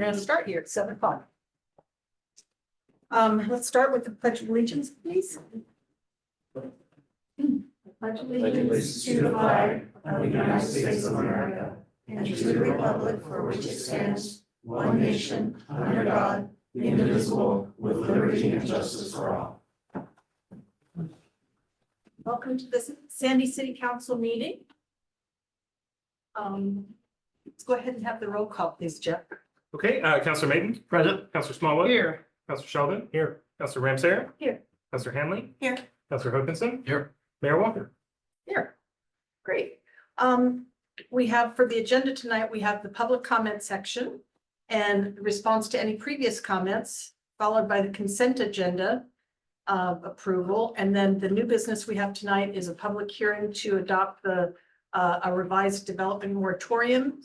we're gonna start here at 7 o'clock. Let's start with the Pledge of Allegiance, please. Pledge allegiance to the flag of the United States of America and to the republic for which it stands, one nation, under God, indivisible, with liberty and justice for all. Welcome to this Sandy City Council meeting. Let's go ahead and have the roll call, please, Jeff. Okay, Councillor Mayton. Present. Councillor Smallwood. Here. Councillor Sheldon. Here. Councillor Ramsayer. Here. Councillor Hanley. Here. Councillor Hokinson. Here. Mayor Walker. Here. Great. We have for the agenda tonight, we have the public comment section and response to any previous comments, followed by the consent agenda approval. And then the new business we have tonight is a public hearing to adopt a revised development moratorium,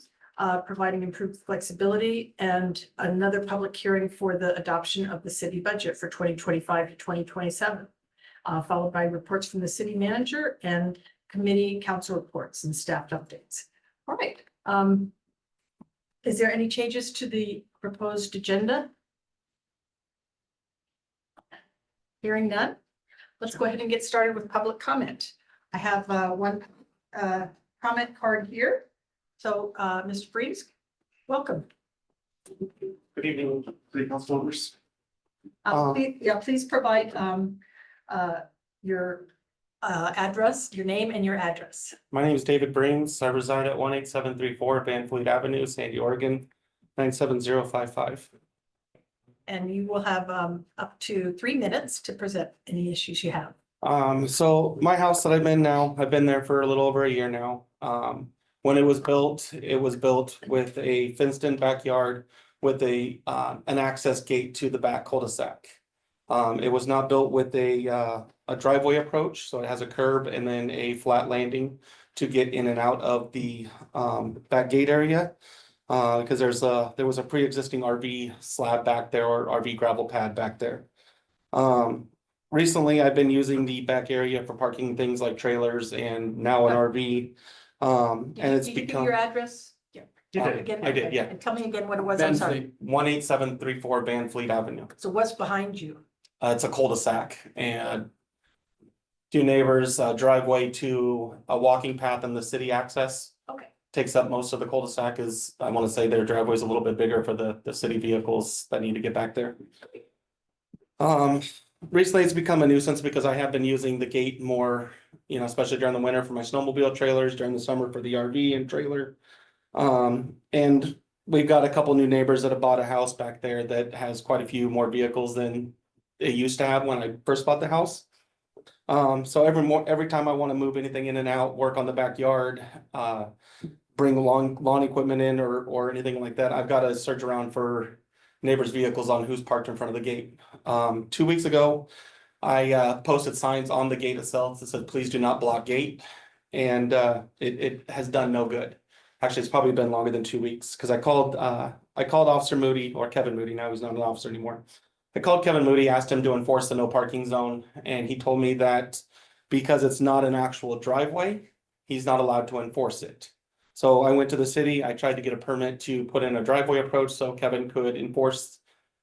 providing improved flexibility, and another public hearing for the adoption of the city budget for 2025 to 2027, followed by reports from the city manager and committee council reports and staff updates. All right. Is there any changes to the proposed agenda? Hearing none. Let's go ahead and get started with public comment. I have one comment card here. So, Mr. Freeze, welcome. Good evening, city council members. Please provide your address, your name and your address. My name is David Brings. I reside at 18734 Van Fleet Avenue, Sandy, Oregon, 97055. And you will have up to 3 minutes to present any issues you have. So my house that I'm in now, I've been there for a little over a year now. When it was built with a fenced-in backyard with an access gate to the back cul-de-sac. It was not built with a driveway approach, so it has a curb and then a flat landing to get in and out of the back gate area. Because there was a pre-existing RV slab back there, or RV gravel pad back there. Recently, I've been using the back area for parking things like trailers and now an RV. And it's Did you give become your address? Yeah. I did, yeah. And tell me again what it was. I'm sorry. 18734 Van Fleet Avenue. So what's behind you? It's a cul-de-sac and two neighbors, driveway to a walking path in the city access. Okay. Takes up most of the cul-de-sac. Is, I want to say their driveway is a little bit bigger for the city vehicles that need to get back there. Recently it's become a nuisance because I have been using the gate more, you know, especially during the winter for my snowmobile trailers, during the summer for the RV and trailer. And we've got a couple new neighbors that have bought a house back there that has quite a few more vehicles than it used to have when I first bought the house. So every time I want to move anything in and out, work on the backyard, bring lawn equipment in or anything like that, I've got to search around for neighbors' vehicles on who's parked in front of the gate. 2 weeks ago, I posted signs on the gate itself that said, "Please do not block gate." And it has done no good. Actually, it's probably been longer than 2 weeks because I called Officer Moody, or Kevin Moody, now he's not an officer anymore. I called Kevin Moody, asked him to enforce the no parking zone, and he told me that because it's not an actual driveway, he's not allowed to enforce it. So I went to the city, I tried to get a permit to put in a driveway approach so Kevin could enforce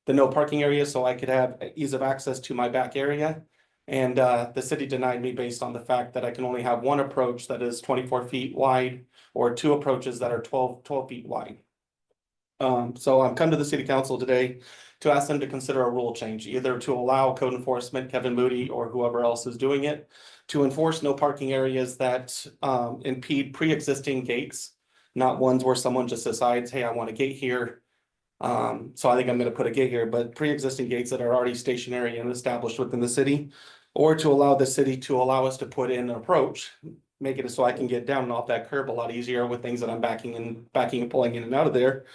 the no parking area so I could have ease of access to my back area. And the city denied me based on the fact that I can only have one approach that is 24 feet wide or two approaches that are 12 feet wide. So I've come to the city council today to ask them to consider a rule change, either to allow code enforcement, Kevin Moody or whoever else is doing it, to enforce no parking areas that impede pre-existing gates, not ones where someone just decides, hey, I want a gate here. So I think I'm going to put a gate here, but pre-existing gates that are already stationary and established within the city, or to allow the city to allow us to put in an approach, make it so I can get down and off that curb a lot easier with things that I'm backing and pulling in and out of there.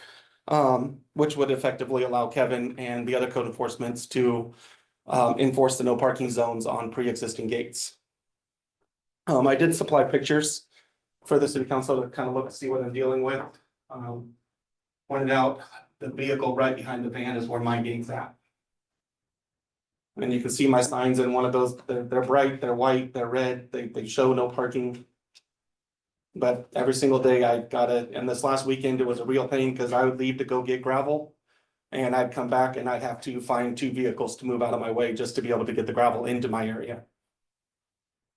Which would effectively allow Kevin and the other code enforcements to enforce the no parking zones on pre-existing gates. I did supply pictures for the city council to kind of look and see what I'm dealing with. Pointed out the vehicle right behind the van is where my gate's at. And you can see my signs in one of those. They're bright, they're white, they're red, they show no parking. But every single day I got it, and this last weekend it was a real pain because I would leave to go get gravel And I'd come back and I'd have to find 2 vehicles to move out of my way just to be able to get the gravel into my area.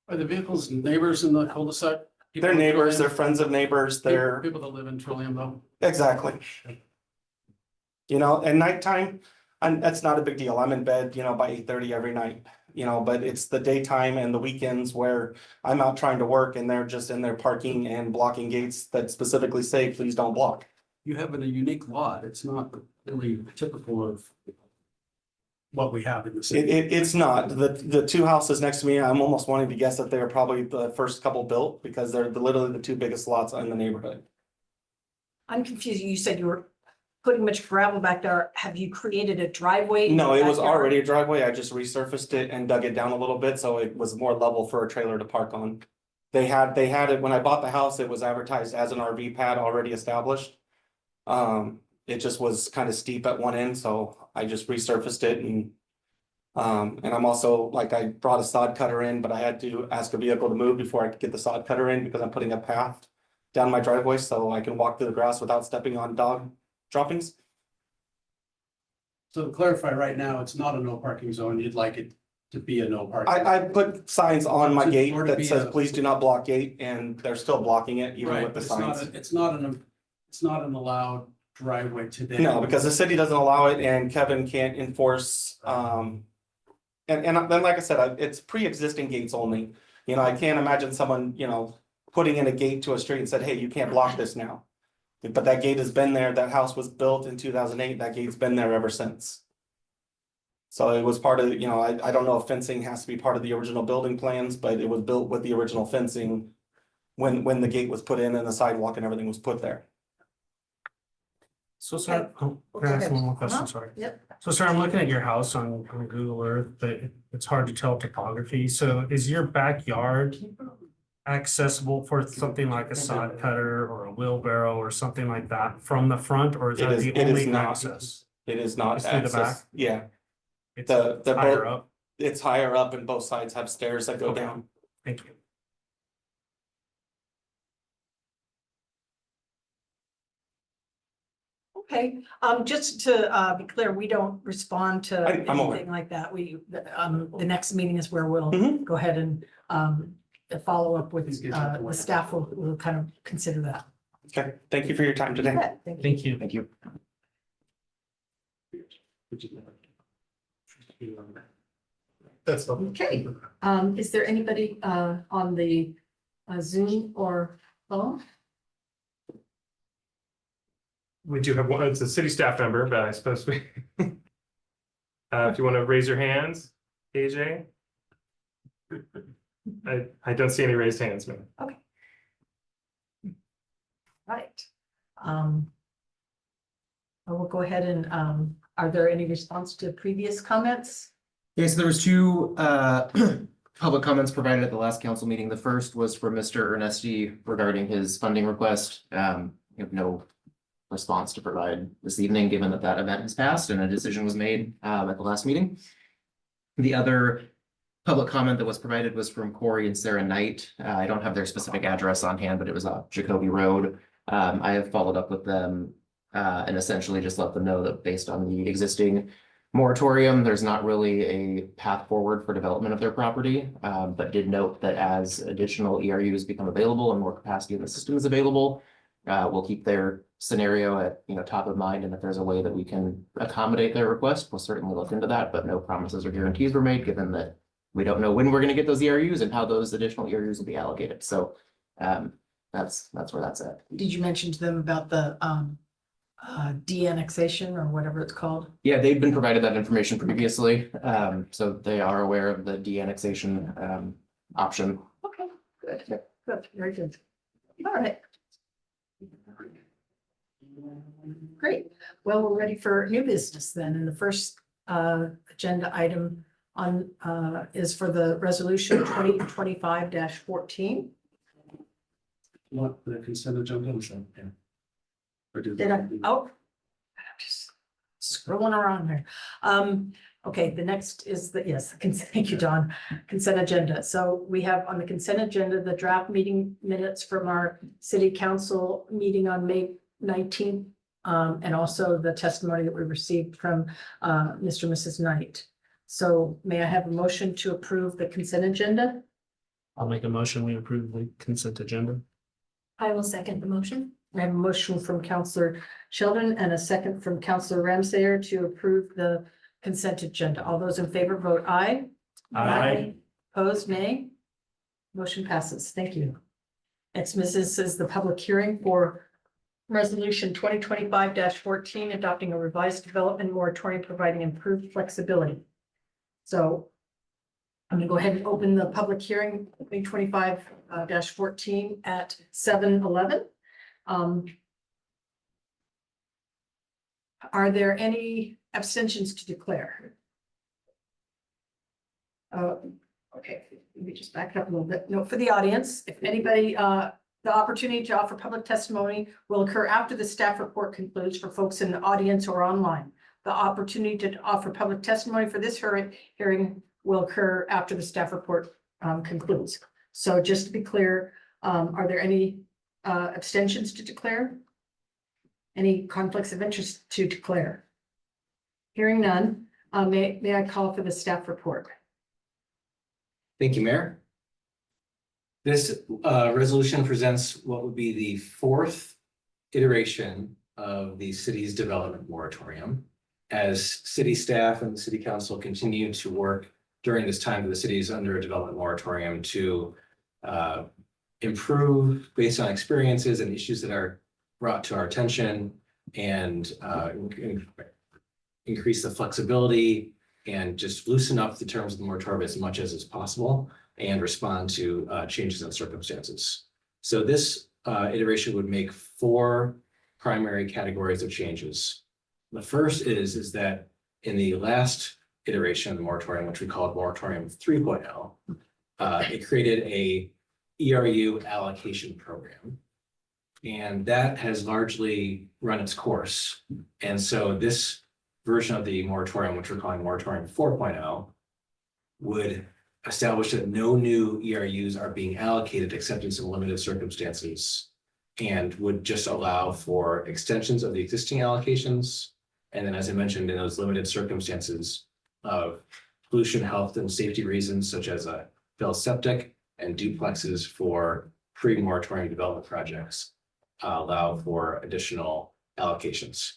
Are the vehicles neighbors in the cul-de-sac? People They're in neighbors, Trillium? they're friends of neighbors, they're, People that live in Trillium though? exactly. You know, at nighttime, that's not a big deal. I'm in bed, you know, by 8:30 every night. You know, but it's the daytime and the weekends where I'm out trying to work and they're just in there parking and blocking gates that specifically say, please don't block. You have a unique lot. It's not really typical of what we have in the city. It's not. The 2 houses next to me, I'm almost wanting to guess that they are probably the first couple built because they're literally the 2 biggest lots in the neighborhood. I'm confused. You said you were putting much gravel back there. Have you created a driveway? in No, the it was backyard? already a driveway. I just resurfaced it and dug it down a little bit, so it was more level for a trailer to park on. They had it, when I bought the house, it was advertised as an RV pad already established. It just was kind of steep at one end, so I just resurfaced it and I'm also, like, I brought a sod cutter in, but I had to ask a vehicle to move before I could get the sod cutter in because I'm putting a path down my driveway so I can walk through the grass without stepping on dog droppings. So to clarify, right now, it's not a no parking zone. You'd like it to be a no parking. I put signs on my To- gate or to that be says, a- please do not block gate, and they're still blocking it even Right, with the but it's not signs. it's not an allowed driveway today. No, because the city doesn't allow it and Kevin can't enforce, and then, like I said, it's pre-existing gates only. You know, I can't imagine someone, you know, putting in a gate to a street and said, hey, you can't block this now. But that gate has been there, that house was built in 2008, that gate's been there ever since. So it was part of, you know, I don't know if fencing has to be part of the original building plans, but it was built with the original fencing. When the gate was put in and the sidewalk and everything was put there. So, sir, can I Go ask ahead. one more question? Uh-huh. Sorry. Yep. So, sir, I'm looking at your house on Google Earth, but it's hard to tell topography. So is your backyard accessible for something like a sod cutter or a wheelbarrow or something like that from the front, or is It that is- the it is only not. access? It is not It's through the access, back? yeah, It's the higher boat- up? it's higher up and both sides have stairs that go Okay. down. Thank you. Okay, just to be clear, we don't respond to I'm aware. anything like that. The next meeting is where we'll Mhm. go ahead and follow up with Please get that to the work. staff will kind of consider that. Okay, thank you for your time today. Thank you. Thank you. Thank you. That's the. Okay, is there anybody on the Zoom or phone? We do have one, it's a city staff member, but I suppose we. If you want to raise your hands, AJ. I don't see any raised hands, man. Right. I will go ahead and, are there any response to previous comments? Yes, there was 2 public comments provided at the last council meeting. The first was from Mr. Ernesti regarding his funding request. We have no response to provide this evening, given that that event has passed and a decision was made at the last meeting. The other public comment that was provided was from Corey and Sarah Knight. I don't have their specific address on hand, but it was on Jacoby Road. I have followed up with them and essentially just let them know that based on the existing moratorium, there's not really a path forward for development of their property, but did note that as additional ERUs become available and more capacity in the system is available, we'll keep their scenario at, top of mind, and if there's a way that we can accommodate their request, we'll certainly look into that, but no promises or guarantees were made, given that we don't know when we're gonna get those ERUs and how those additional ERUs will be allocated, so that's where that's at. Did you mention to them about the de-annexation or whatever it's called? Yeah, they've been provided that information previously, so they are aware of the de-annexation option. Okay, good, good, very good. All right. Great. Well, we're ready for new business then. And the first agenda item on is for the resolution 2025-14. What the consent agenda is that? Yeah. Or did- Did I? Oh. I'm just scrolling around here. Okay, the next is yes, thank you, Don. Consent agenda. So we have on the consent agenda, the draft meeting minutes from our city council meeting on May 19th, and also the testimony that we received from Mr. and Mrs. Knight. So may I have a motion to approve the consent agenda? I'll make a motion, we approve the consent agenda. I will second the motion. I have a motion from Counselor Sheldon and a second from Counselor Ramsayer to approve the consent agenda. All those in favor vote aye. Opposed, nay. Motion passes. Thank you. Next, Mrs. is the public hearing for Resolution 2025-14, adopting a revised development moratorium providing improved flexibility. So I'm gonna go ahead and open the public hearing, 2025-14 at 7:11. Are there any abstentions to declare? Okay, let me just back up a little bit. No, for the audience, if anybody, the opportunity to offer public testimony will occur after the staff report concludes for folks in the audience or online. The opportunity to offer public testimony for this hearing will occur after the staff report concludes. So just to be clear, are there any abstentions to declare? Any conflicts of interest to declare? Hearing none, may I call for the staff report? Thank you, Mayor. This resolution presents what would be the fourth iteration of the city's development moratorium. As city staff and the city council continue to work during this time that the city is under a development moratorium to improve based on experiences and issues that are brought to our attention and increase the flexibility and just loosen up the terms of the moratorium as much as is possible and respond to changes in circumstances. So this iteration would make four primary categories of changes. The first is that in the last iteration of the moratorium, which we called Moratorium 3.0, it created a ERU allocation program. And that has largely run its course. And so this version of the moratorium, which we're calling Moratorium 4.0, would establish that no new ERUs are being allocated except in some limited circumstances, and would just allow for extensions of the existing allocations. And then, as I mentioned, in those limited circumstances of pollution, health, and safety reasons, such as a failed septic and duplexes for pre-moratorium development projects, allow for additional allocations.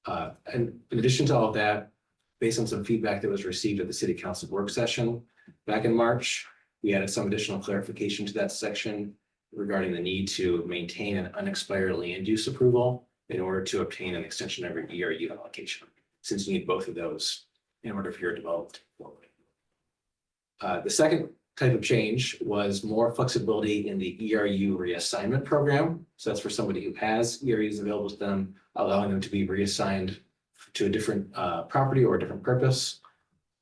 And in addition to all of that, based on some feedback that was received at the city council work session back in March, we added some additional clarification to that section regarding the need to maintain an unexpired land use approval in order to obtain an extension of your ERU allocation, since you need both of those in order for your development to move forward. The second type of change was more flexibility in the ERU reassignment program. So that's for somebody who has ERUs available to them, allowing them to be reassigned to a different property or a different purpose.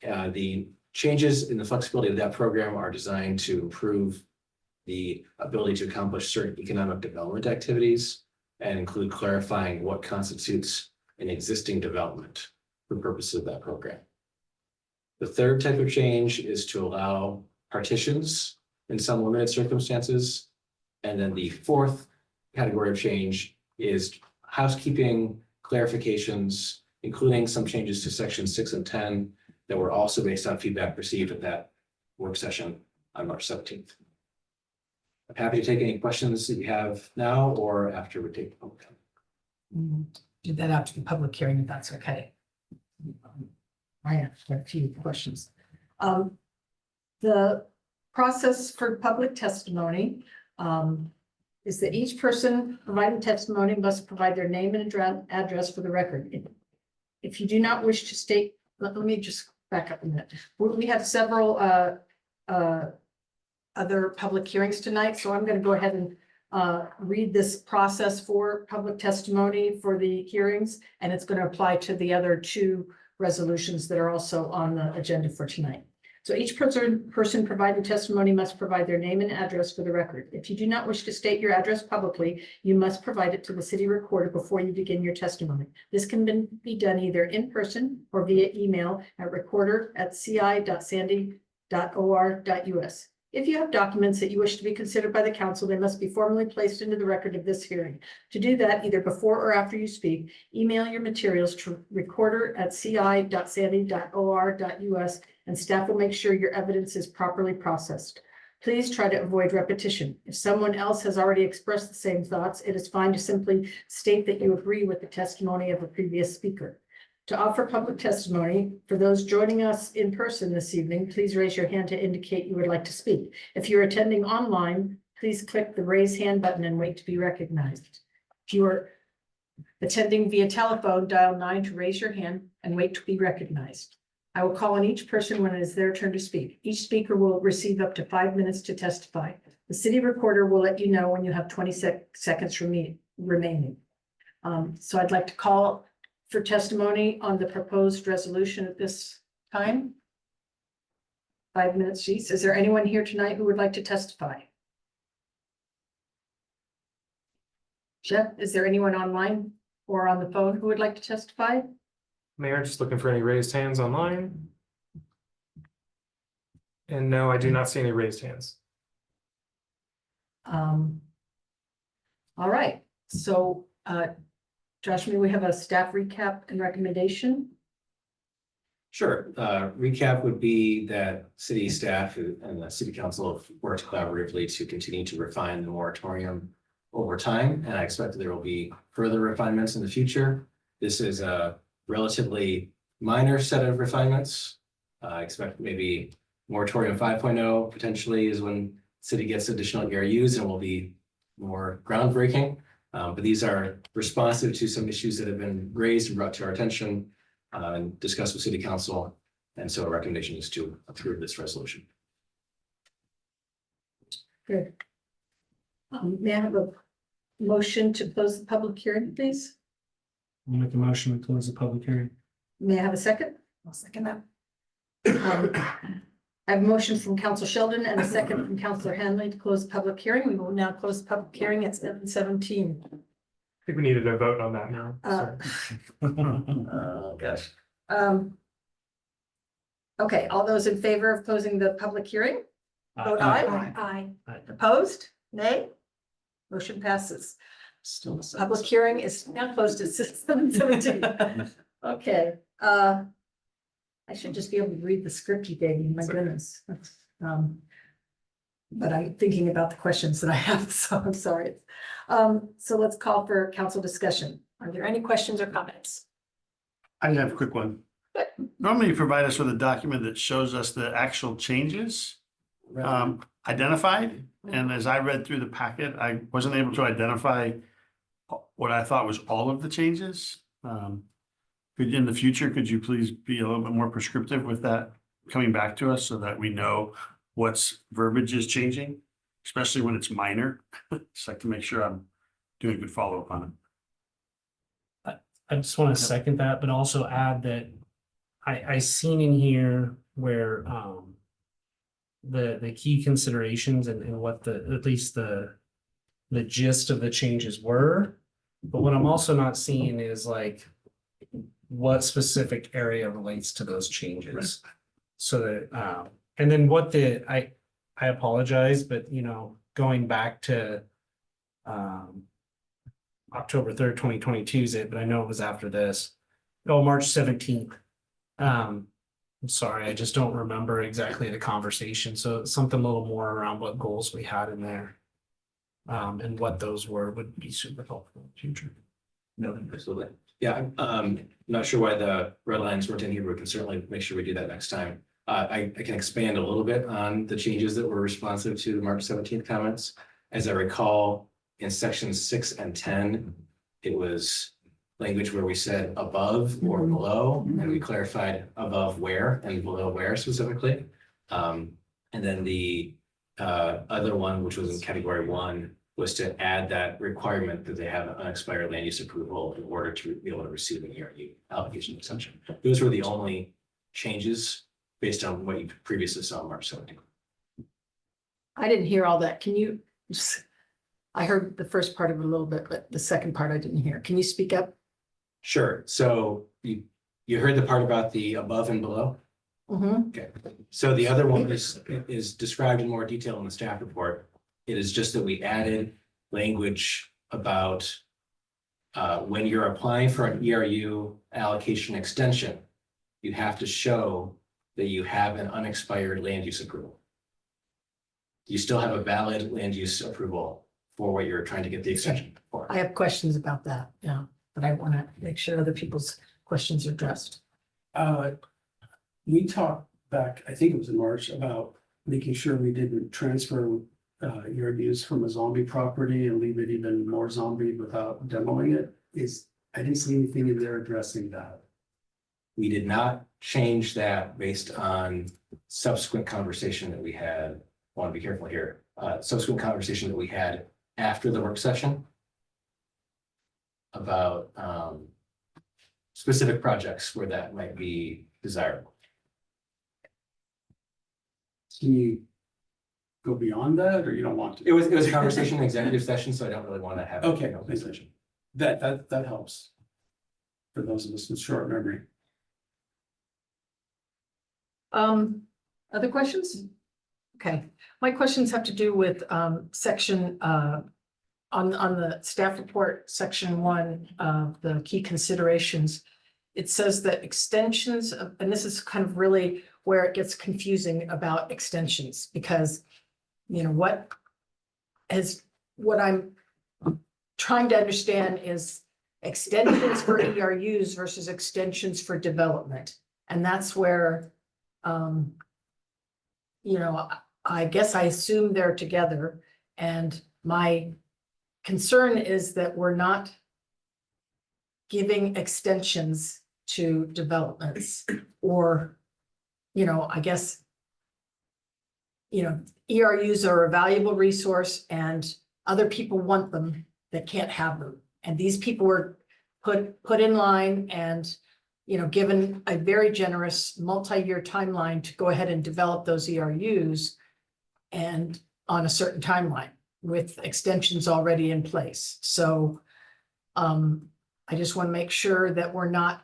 The changes in the flexibility of that program are designed to improve the ability to accomplish certain economic development activities and include clarifying what constitutes an existing development for purposes of that program. The third type of change is to allow partitions in some limited circumstances. And then the fourth category of change is housekeeping clarifications, including some changes to section 6 and 10 that were also based on feedback received at that work session on March 17th. I'm happy to take any questions that you have now or after we take the public comment. Do that after the public hearing, if that's okay. I have a few questions. The process for public testimony is that each person providing testimony must provide their name and address for the record. If you do not wish to state, let me just back up a minute. We have several other public hearings tonight, so I'm going to go ahead and read this process for public testimony for the hearings, and it's going to apply to the other two resolutions that are also on the agenda for tonight. So each person providing testimony must provide their name and address for the record. If you do not wish to state your address publicly, you must provide it to the city recorder before you begin your testimony. This can be done either in person or via email at recorder@ci.sandy.or.us. If you have documents that you wish to be considered by the council, they must be formally placed into the record of this hearing. To do that, either before or after you speak, email your materials to recorder@ci.sandy.or.us and staff will make sure your evidence is properly processed. Please try to avoid repetition. If someone else has already expressed the same thoughts, it is fine to simply state that you agree with the testimony of a previous speaker. To offer public testimony, for those joining us in person this evening, please raise your hand to indicate you would like to speak. If you're attending online, please click the raise hand button and wait to be recognized. If you are attending via telephone, dial 9 to raise your hand and wait to be recognized. I will call on each person when it is their turn to speak. Each speaker will receive up to 5 minutes to testify. The city recorder will let you know when you have 20 seconds remaining. So I'd like to call for testimony on the proposed resolution at this time. 5 minutes each. Is there anyone here tonight who would like to testify? Jeff, is there anyone online or on the phone who would like to testify? Mayor, just looking for any raised hands online. And no, I do not see any raised hands. All right, so Josh, may we have a staff recap and recommendation? Sure. Recap would be that city staff and the city council have worked collaboratively to continue to refine the moratorium over time, and I expect that there will be further refinements in the future. This is a relatively minor set of refinements. I expect maybe moratorium 5.0 potentially is when city gets additional ERUs and will be more groundbreaking. But these are responsive to some issues that have been raised and brought to our attention and discussed with city council. And so a recommendation is to approve this resolution. Good. May I have a motion to close the public hearing, please? I'll make a motion to close the public hearing. May I have a second? I'll second that. I have a motion from Council Sheldon and a second from Councilor Hanley to close the public hearing. We will now close the public hearing at 7:17. I think we needed a vote on that now. Oh, gosh. Okay, all those in favor of closing the public hearing? Vote aye. Aye. Opposed? Nay? Motion passes. Still. Public hearing is now closed at 7:17. Okay, I should just be able to read the script you gave me, my goodness. But I'm thinking about the questions that I have, so I'm sorry. So let's call for council discussion. Are there any questions or comments? I have a quick one. Normally you provide us with a document that shows us the actual changes identified. And as I read through the packet, I wasn't able to identify what I thought was all of the changes. In the future, could you please be a little bit more prescriptive with that coming back to us so that we know what's verbiage is changing, especially when it's minor? Just like to make sure I'm doing a good follow-up on it. I just want to second that, but also add that I seen in here where the key considerations and what at least the gist of the changes were. But what I'm also not seeing is like what specific area relates to those changes. So that and then what I apologize, but going back to October 3rd, 2022 is it, but I know it was after this. Oh, March 17th. I'm sorry, I just don't remember exactly the conversation. So something a little more around what goals we had in there. And what those were would be super helpful in the future. No, absolutely. Yeah, I'm not sure why the red lines weren't in here, but we can certainly make sure we do that next time. I can expand a little bit on the changes that were responsive to the March 17th comments. As I recall, in sections 6 and 10, it was language where we said above or below, and we clarified above where and below where specifically. And then the other one, which was in category 1, was to add that requirement that they have an unexpired land use approval in order to be able to receive an ERU allocation extension. Those were the only changes based on what you previously saw in March 17th. I didn't hear all that. Can you just, I heard the first part of it a little bit, but the second part I didn't hear. Can you speak up? Sure. So you heard the part about the above and below? Mhm. Okay, so the other one is described in more detail in the staff report. It is just that we added language about when you're applying for an ERU allocation extension, you have to show that you have an unexpired land use approval. You still have a valid land use approval for what you're trying to get the extension for. I have questions about that, yeah, but I want to make sure other people's questions are addressed. We talked back, I think it was in March, about making sure we didn't transfer ERUs from a zombie property and leave it even more zombie without demoing it. I didn't see anything in there addressing that. We did not change that based on subsequent conversation that we had. I want to be careful here. Subsequent conversation that we had after the work session about specific projects where that might be desirable. Can you go beyond that, or you don't want to? It was a conversation in executive session, so I don't really want to have. Okay. an open session. That helps. For those of us with short memory. Other questions? Okay, my questions have to do with section on the staff report, section 1 of the key considerations. It says that extensions of, and this is kind of really where it gets confusing about extensions, because you know what I'm trying to understand is extensions for ERUs versus extensions for development. And that's where, you know, I guess I assume they're together. And my concern is that we're not giving extensions to developments, or, you know, I guess, you know, ERUs are a valuable resource and other people want them that can't have them. And these people were put in line and, you know, given a very generous multi-year timeline to go ahead and develop those ERUs and on a certain timeline with extensions already in place. So I just want to make sure that we're not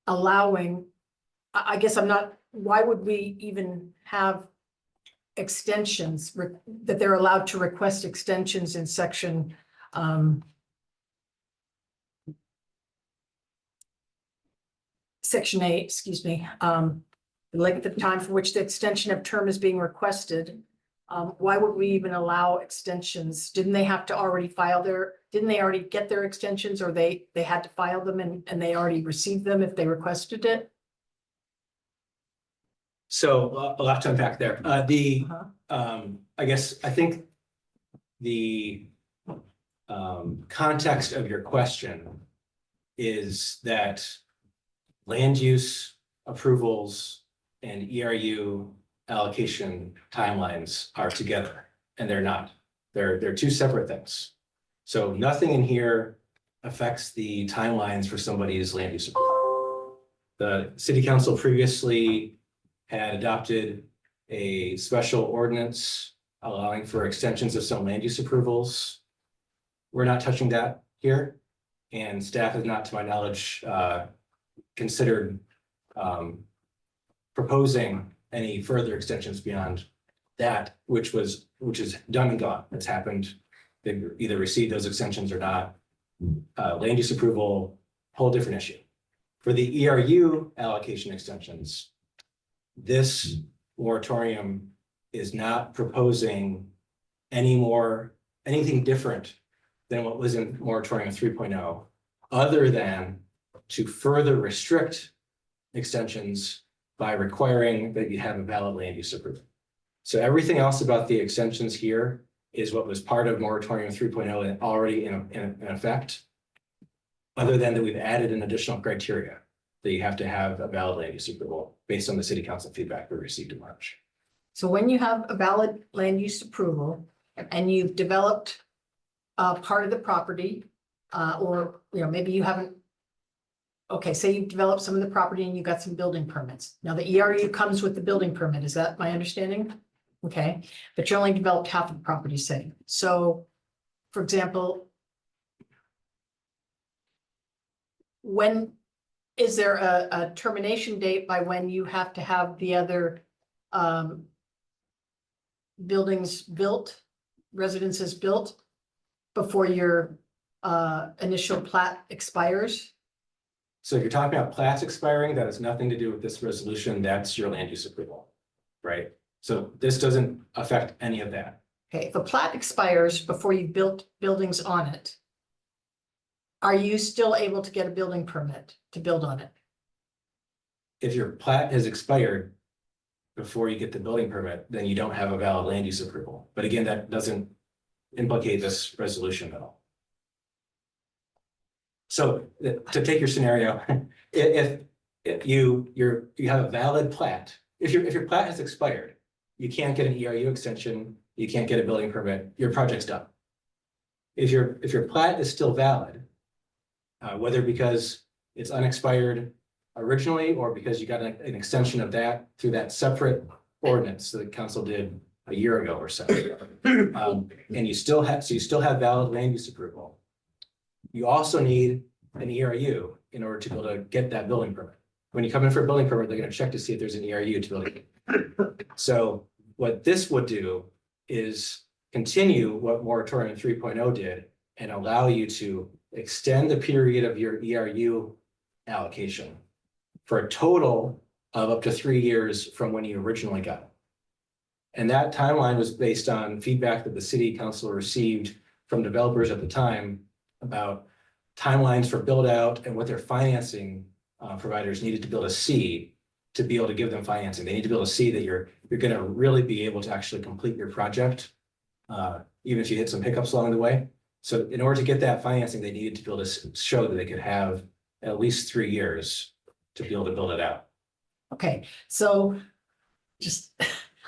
allowing, I guess I'm not, why would we even have extensions that they're allowed to request extensions in section Section 8, excuse me, the length of time for which the extension of term is being requested. Why would we even allow extensions? Didn't they have to already file didn't they already get their extensions, or they had to file them and they already received them if they requested it? So a lot to unpack there. I think the context of your question is that land use approvals and ERU allocation timelines are together, and they're not. They're two separate things. So nothing in here affects the timelines for somebody's land use approval. The city council previously had adopted a special ordinance allowing for extensions of some land use approvals. We're not touching that here, and staff has not, to my knowledge, considered proposing any further extensions beyond that, which is done and gone. It's happened. They've either received those extensions or not. Land use approval, whole different issue. For the ERU allocation extensions, this moratorium is not proposing anything different than what was in moratorium 3.0, other than to further restrict extensions by requiring that you have a valid land use approval. So everything else about the extensions here is what was part of moratorium 3.0 and already in effect, other than that we've added an additional criteria that you have to have a valid land use approval based on the city council feedback we received in March. So when you have a valid land use approval and you've developed part of the property, or, you know, maybe you haven't. Okay, say you've developed some of the property and you got some building permits. Now the ERU comes with the building permit. Is that my understanding? Okay, but you only developed half of the property, say. So, for example, when is there a termination date by when you have to have the other buildings built, residences built before your initial plat expires? So if you're talking about plats expiring, that has nothing to do with this resolution. That's your land use approval, right? So this doesn't affect any of that. Okay, if a plat expires before you built buildings on it, are you still able to get a building permit to build on it? If your plat has expired before you get the building permit, then you don't have a valid land use approval. But again, that doesn't implicate this resolution at all. So to take your scenario, if you have a valid plat, if your plat has expired, you can't get an ERU extension, you can't get a building permit, your project's done. If your plat is still valid, whether because it's unexpired originally or because you got an extension of that through that separate ordinance that the council did a year ago or so. And you still have valid land use approval. You also need an ERU in order to be able to get that building permit. When you come in for a building permit, they're going to check to see if there's an ERU to build it. So what this would do is continue what moratorium 3.0 did and allow you to extend the period of your ERU allocation for a total of up to 3 years from when you originally got it. And that timeline was based on feedback that the city council received from developers at the time about timelines for build out and what their financing providers needed to be able to see to be able to give them financing. They need to be able to see that you're going to really be able to actually complete your project, even if you hit some hiccups along the way. So in order to get that financing, they needed to be able to show that they could have at least 3 years to be able to build it out. Okay, so just,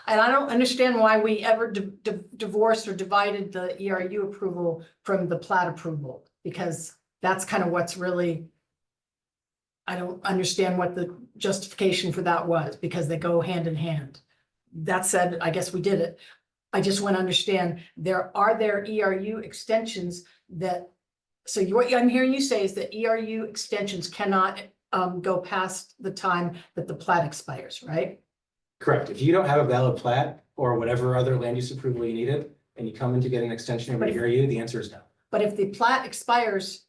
and I don't understand why we ever divorced or divided the ERU approval from the plat approval, because that's kind of what's really, I don't understand what the justification for that was, because they go hand in hand. That said, I guess we did it. I just want to understand, are there ERU extensions that, so what I'm hearing you say is that ERU extensions cannot go past the time that the plat expires, right? Correct. If you don't have a valid plat or whatever other land use approval you needed, and you come in to get an extension of your ERU, the answer is no. But if the plat expires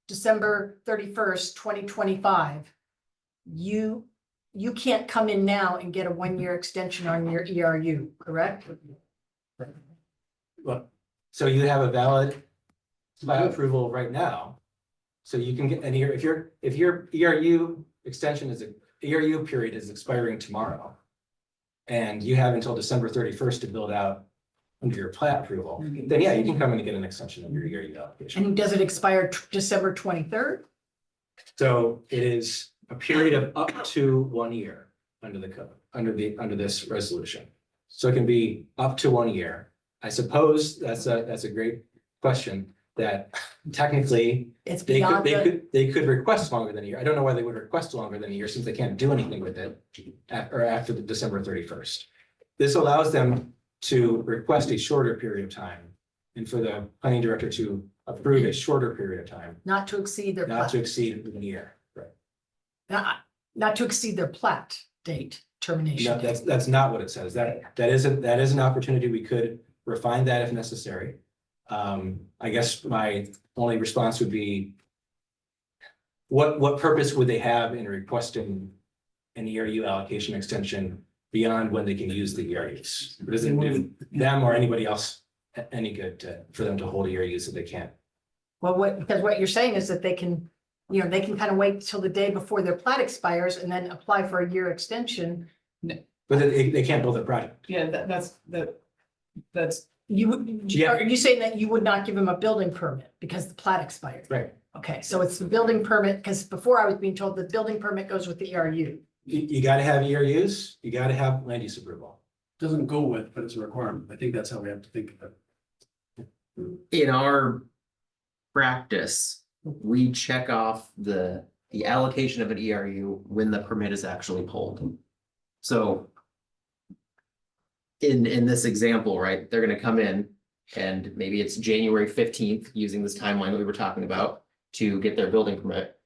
December 31st, 2025, you can't come in now and get a 1-year extension on your ERU, correct? Well, so you have a valid plat approval right now. So you can get an ERU, if your ERU extension ERU period is expiring tomorrow. And you have until December 31st to build out under your plat approval, then yeah, you can come in and get an extension of your ERU application. And does it expire December 23rd? So it is a period of up to 1 year under the code, under this resolution. So it can be up to 1 year. I suppose that's a great question, that technically It's they beyond they could request longer than a year. I don't know why they would request longer than a year since they can't do anything with it after the December 31st. This allows them to request a shorter period of time and for the planning director to approve a shorter period of time, not to exceed their not plat, to exceed 1 year. Right. not to exceed their plat date termination. No, date. that's not what it says. That is an opportunity. We could refine that if necessary. I guess my only response would be, what purpose would they have in requesting an ERU allocation extension beyond when they can use the ERUs? It doesn't do them or anybody else any good for them to hold ERUs if they can't. Well, because what you're saying is that they can, they can kind of wait till the day before their plat expires and then apply for a year extension. But they can't build their project. Yeah, that's. Yeah. Are you saying that you would not give them a building permit because the plat expired? Right. Okay, so it's the building permit, because before I was being told the building permit goes with the ERU. You gotta have ERUs, you gotta have land use approval. Doesn't go with, but it's a requirement. I think that's how we have to think of it. In our practice, we check off the allocation of an ERU when the permit is actually pulled. So in this example, right, they're gonna come in and maybe it's January 15th, using this timeline that we were talking about, to get their building permit.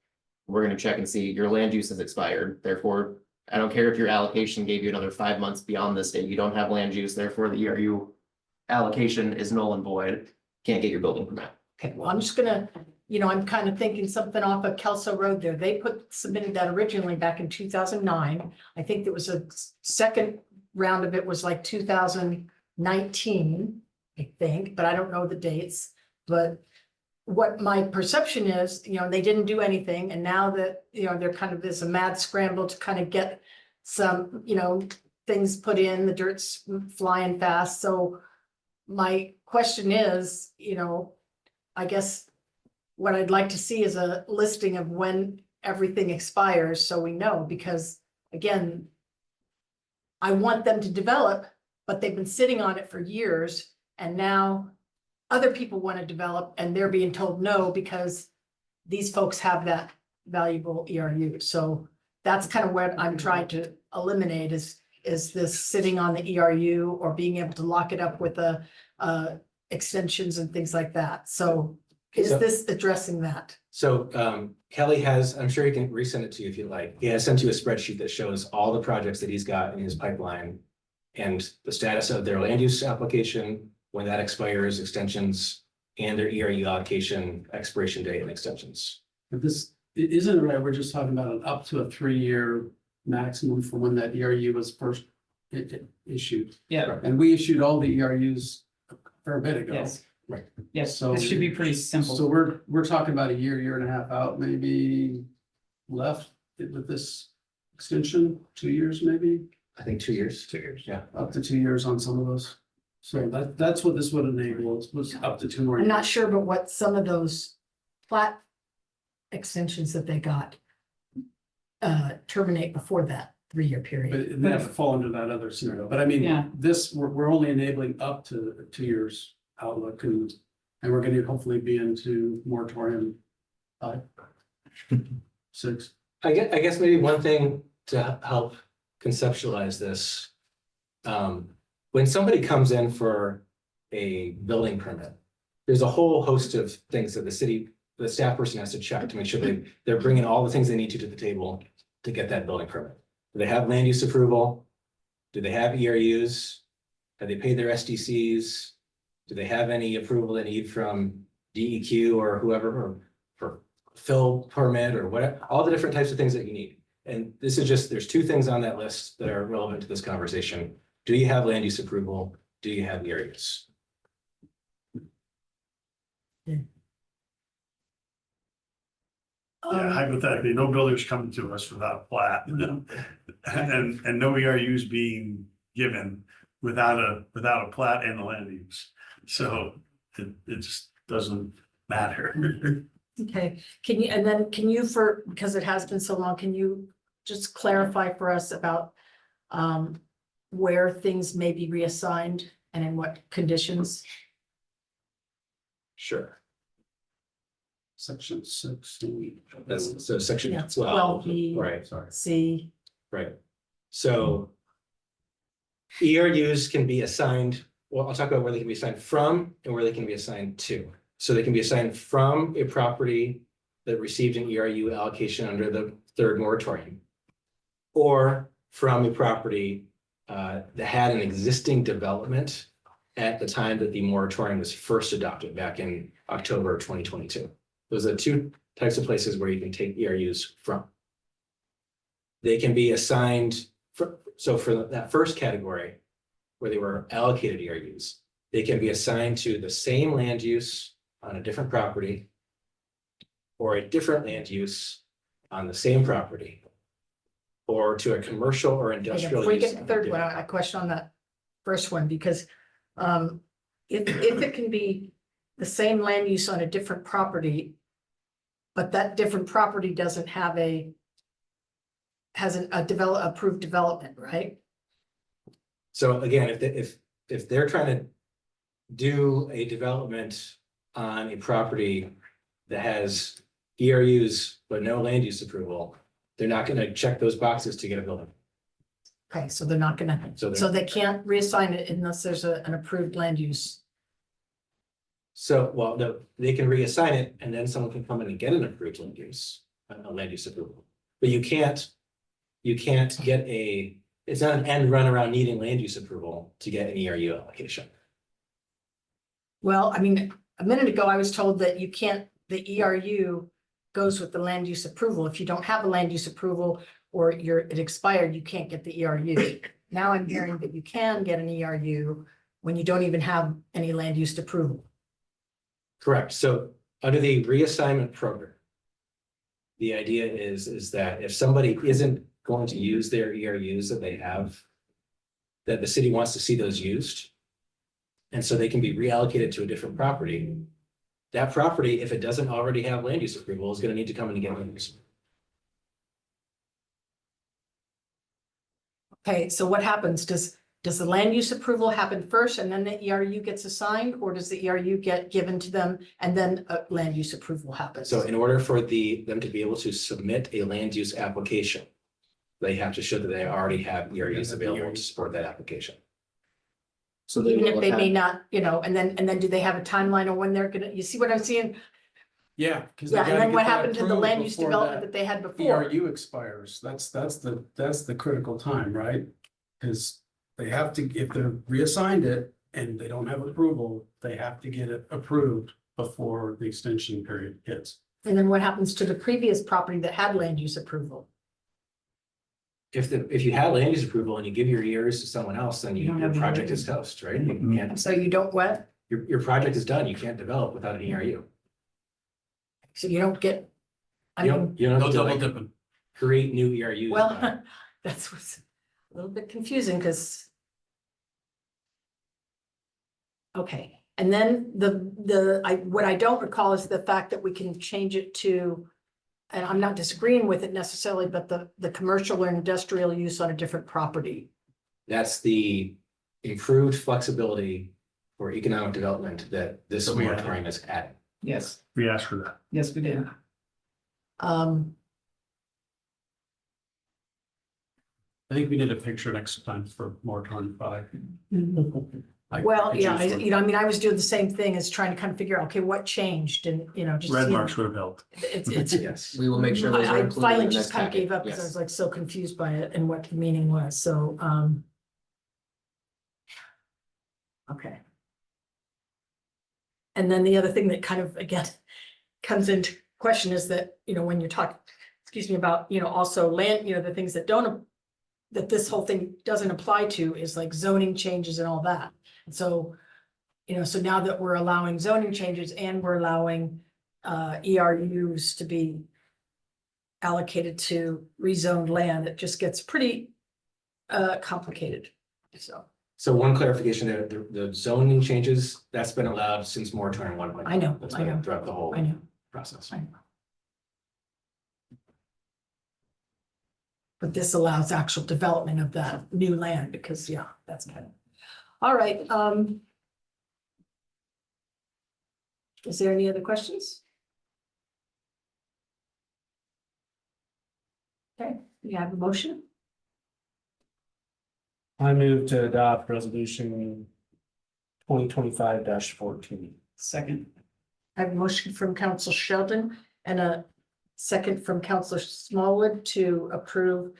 we're gonna check and see your land use has expired, therefore. I don't care if your allocation gave you another 5 months beyond this date, you don't have land use, therefore the ERU. Allocation is null and void, can't get your building permit. Okay, well, I'm just gonna, I'm kind of thinking something off of Kelso Road there. They submitted that originally back in 2009. I think there was a second round of it was like 2019, I think, but I don't know the dates. But what my perception is, they didn't do anything, and now that, they're kind of, there's a mad scramble to kind of get some, things put in, the dirt's flying fast, so my question is, I guess what I'd like to see is a listing of when everything expires, so we know, because again, I want them to develop, but they've been sitting on it for years, and now other people want to develop and they're being told no because these folks have that valuable ERU. So that's kind of what I'm trying to eliminate is this sitting on the ERU or being able to lock it up with extensions and things like that. So is this addressing that? So Kelly has, I'm sure he can resend it to you if you'd like. He has sent you a spreadsheet that shows all the projects that he's got in his pipeline and the status of their land use application, when that expires, extensions, and their ERU allocation, expiration date and extensions. But this, isn't it right, we're just talking about an up to a 3-year maximum for when that ERU was first issued. Yeah, And we issued all the ERUs a fair bit ago. yes. Right. Yes, So- this should be pretty So simple. we're talking about a year and a half out, maybe left with this extension, 2 years maybe, I think 2 years. 2 years. Yeah. up to 2 years on some of those. So that's what this would enable, was up to 2 more. I'm not sure, but what some of those plat extensions that they got terminate before that 3-year period. But they have to fall into that other scenario, but I mean, Yeah. this, we're only enabling up to 2 years outlook and we're gonna hopefully be into moratorium 5, 6. I guess maybe one thing to help conceptualize this. When somebody comes in for a building permit, there's a whole host of things that the staff person has to check to make sure they're bringing all the things they need to the table to get that building permit. Do they have land use approval? Do they have ERUs? Have they paid their SDCs? Do they have any approval they need from DEQ or whoever, or for fill permit or whatever, all the different types of things that you need. And this is just, there's 2 things on that list that are relevant to this conversation. Do you have land use approval? Do you have ERUs? Yeah, hypothetically, no builders coming to us without a plat, and no ERUs being given without a plat and a land use. So it just doesn't matter. Okay, can you because it has been so long, can you just clarify for us about where things may be reassigned and in what conditions? Sure. Section 6. That's so section Yeah, 12. 12B. Right, sorry. See, Right. So ERUs can be assigned, well, I'll talk about where they can be assigned from and where they can be assigned to. So they can be assigned from a property that received an ERU allocation under the 3rd moratorium. Or from a property that had an existing development at the time that the moratorium was first adopted back in October of 2022. Those are 2 types of places where you can take ERUs from. They can be assigned, so for that first category, where they were allocated ERUs, they can be assigned to the same land use on a different property or a different land use on the same property or to a commercial or industrial before you use. get the third one, I question on that first one, because if it can be the same land use on a different property, but that different property doesn't have approved development, right? So again, if they're trying to do a development on a property that has ERUs but no land use approval, they're not gonna check those boxes to get a building. Okay, so they're not gonna, So so they can't reassign it unless there's an approved land use. So, well, no, they can reassign it and then someone can come in and get an approved land use. a land use approval. But you can't get it's not an end run around needing land use approval to get an ERU application. Well, I mean, a minute ago, I was told that you can't, the ERU goes with the land use approval. If you don't have a land use approval or it expired, you can't get the ERU. Now I'm hearing that you can get an ERU when you don't even have any land use approval. Correct. So under the reassignment program, the idea is that if somebody isn't going to use their ERUs that they have, that the city wants to see those used, and so they can be reallocated to a different property. That property, if it doesn't already have land use approval, is going to need to come in and get land use. Okay, so what happens? Does the land use approval happen first and then the ERU gets assigned, or does the ERU get given to them and then a land use approval happens? So in order for them to be able to submit a land use application, they have to show that they already have ERUs available to support that application. So they Even if will they have- may not, and then do they have a timeline on when they're gonna, you see what I'm seeing? Yeah. 'Cause they Yeah, and gotta then get what that happened to the approved land use before development that that they had before? ERU expires. That's the critical time, right? Because they have to, if they're reassigned it and they don't have approval, they have to get it approved before the extension period hits. And then what happens to the previous property that had land use approval? If you had land use approval and you give your ERUs to someone else, then You don't your have the project ERU. is toast, right? You Mhm. can't, So you don't what? your project is done. You can't develop without an ERU. So you don't get, I You mean, don't, you don't No have to double like dipping. create new ERUs. well, that's what's a little bit confusing because. Okay, and then what I don't recall is the fact that we can change it to, and I'm not disagreeing with it necessarily, but the commercial or industrial use on a different property. That's the improved flexibility for economic development that this So we have- moratorium is adding. Yes. We asked for that. Yes, we did. Um, I think we need a picture next time for moratorium 5. Like well, yeah, pictures with I mean, I was doing the same thing as trying to kind of figure out, okay, what changed and, just. Red you know, marks would have helped. It's, Yes. We will make sure those are I included in finally the just next kind of packet. gave up because I Yes. was like so confused by it and what the meaning was, so, okay. And then the other thing that kind of, again, comes into question is that, when you're talking, excuse me, about, also land, the things that don't, that this whole thing doesn't apply to is like zoning changes and all that. And so, so now that we're allowing zoning changes and we're allowing ERUs to be allocated to rezoned land, it just gets pretty complicated, so. So one clarification there, the zoning changes, that's been allowed since moratorium 1. I know, That's I been know. throughout the whole I know, process. I know. But this allows actual development of that new land because, yeah, that's kind of, all right. Is there any other questions? Okay, we have a motion. I move to adopt resolution 2025-14. Second. I have a motion from Council Sheldon and a second from Councilor Smallwood to approve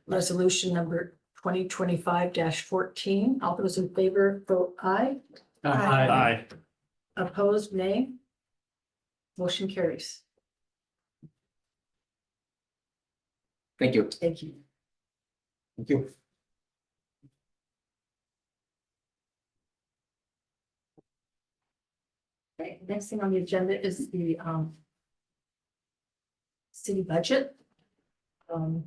resolution number 2025-14. All those in favor, vote aye. Aye. Opposed, nay. Motion carries. Thank you. Thank you. Thank you. Okay, next thing on the agenda is the city budget. And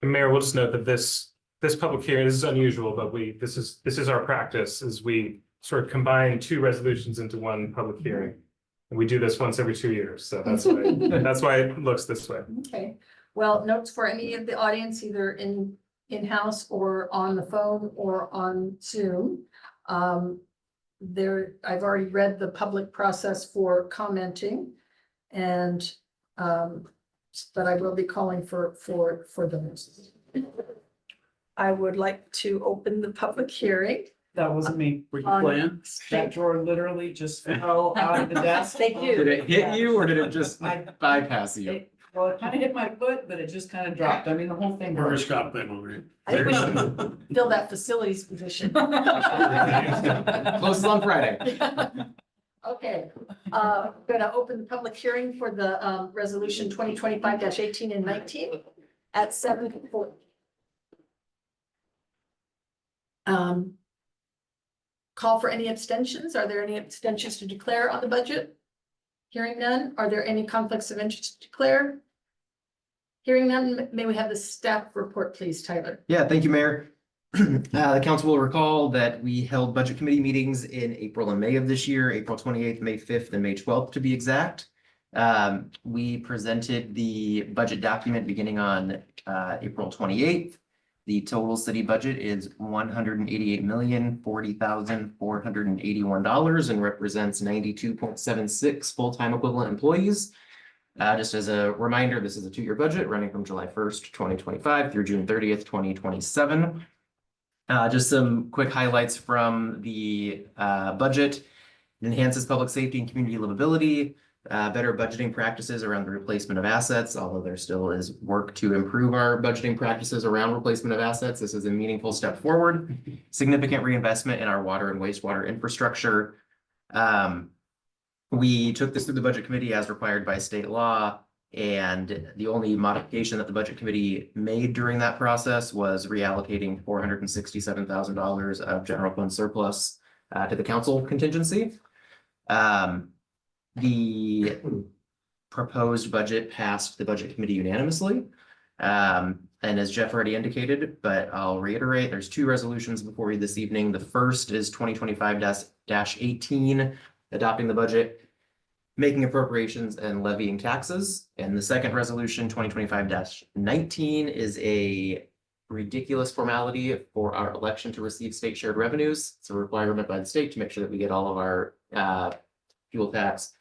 Mayor, we'll just note that this public hearing, this is unusual, but this is our practice, is we sort of combine two resolutions into one public hearing. And we do this once every 2 years, so that's why it looks this way. Okay, well, notes for any of the audience, either in-house or on the phone or on Zoom. I've already read the public process for commenting and, but I will be calling for those. I would like to open the public hearing That wasn't me. Were you playing? That drawer literally just fell out of the desk. Thank you. Did it hit you or did it just I- bypass you? Well, it kind of hit my foot, but it just kind of dropped. I mean, the whole thing. Burger broke. Scott playing over here. I think we should fill that facilities position. Closes on Friday. Okay, gonna open the public hearing for the resolution 2025-18 and 19 at 7:40. Call for any abstentions. Are there any abstentions to declare on the budget? Hearing none. Are there any conflicts of interest to declare? Hearing none, may we have the staff report, please, Tyler? Yeah, thank you, Mayor. The council will recall that we held budget committee meetings in April and May of this year, April 28th, May 5th, and May 12th to be exact. We presented the budget document beginning on April 28th. The total city budget is $188,040,481 and represents 92.76 full-time equivalent employees. Just as a reminder, this is a two-year budget running from July 1st, 2025 through June 30th, 2027. Just some quick highlights from the budget. It enhances public safety and community livability, better budgeting practices around the replacement of assets, although there still is work to improve our budgeting practices around replacement of assets. This is a meaningful step forward. Significant reinvestment in our water and wastewater infrastructure. We took this through the budget committee as required by state law. And the only modification that the budget committee made during that process was reallocating $467,000 of general fund surplus to the council contingency. The proposed budget passed the budget committee unanimously. And as Jeff already indicated, but I'll reiterate, there's two resolutions before you this evening. The first is 2025-18, adopting the budget, making appropriations and levying taxes. And the second resolution, 2025-19, is a ridiculous formality for our election to receive state shared revenues. It's a requirement by the state to make sure that we get all of our fuel tax,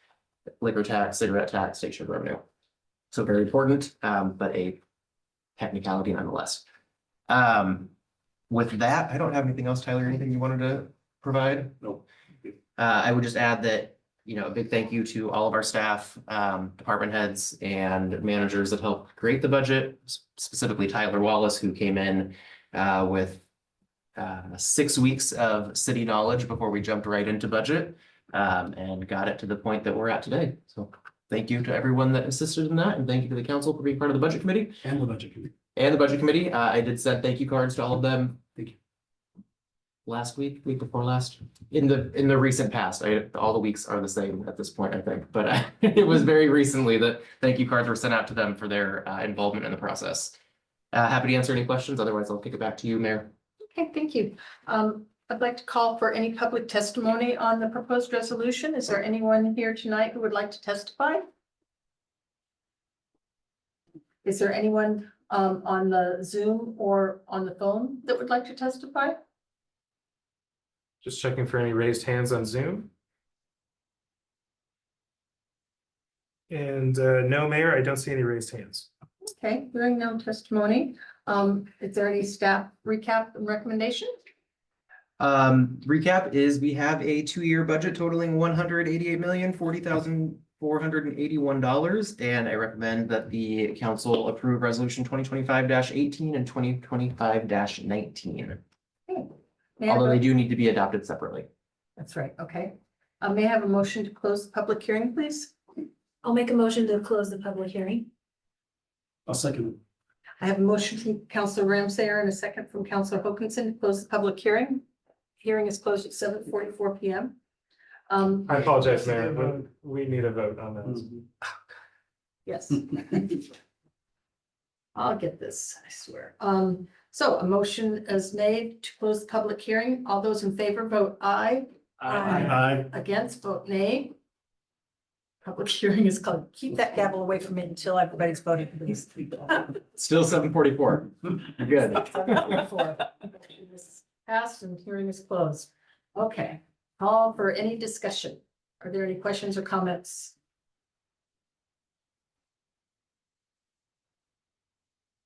liquor tax, cigarette tax, state shared revenue. So very important, but a technicality nonetheless. With that, I don't have anything else. Tyler, anything you wanted to provide? Nope. I would just add that, a big thank you to all of our staff, department heads and managers that helped create the budget, specifically Tyler Wallace, who came in with 6 weeks of city knowledge before we jumped right into budget and got it to the point that we're at today. So thank you to everyone that assisted in that, and thank you to the council for being part of the budget committee. And the budget committee. I did send thank you cards to all of them. Thank you. Last week before last, in the recent past, all the weeks are the same at this point, I think, but it was very recently that thank you cards were sent out to them for their involvement in the process. Happy to answer any questions. Otherwise, I'll kick it back to you, Mayor. Okay, thank you. I'd like to call for any public testimony on the proposed resolution. Is there anyone here tonight who would like to testify? Is there anyone on the Zoom or on the phone that would like to testify? Just checking for any raised hands on Zoom. And no, Mayor, I don't see any raised hands. Okay, hearing no testimony. Is there any staff recap and recommendation? Recap is we have a 2-year budget totaling $188,040,481, and I recommend that the council approve resolution 2025-18 and 2025-19. Although they do need to be adopted separately. That's right, okay. May I have a motion to close the public hearing, please? I'll make a motion to close the public hearing. I'll second it. I have a motion from Councilor Ramsayer and a second from Councilor Hokinson to close the public hearing. Hearing is closed at 7:44 p.m. I apologize, Mayor, but we need a vote on that. Yes. I'll get this, I swear. So a motion is made to close the public hearing. All those in favor vote aye. Aye. Against, vote nay. Public hearing is closed. Keep that gavel away from me until everybody's voted, please. Still 7:44. Good. Passed and hearing is closed. Okay, call for any discussion. Are there any questions or comments?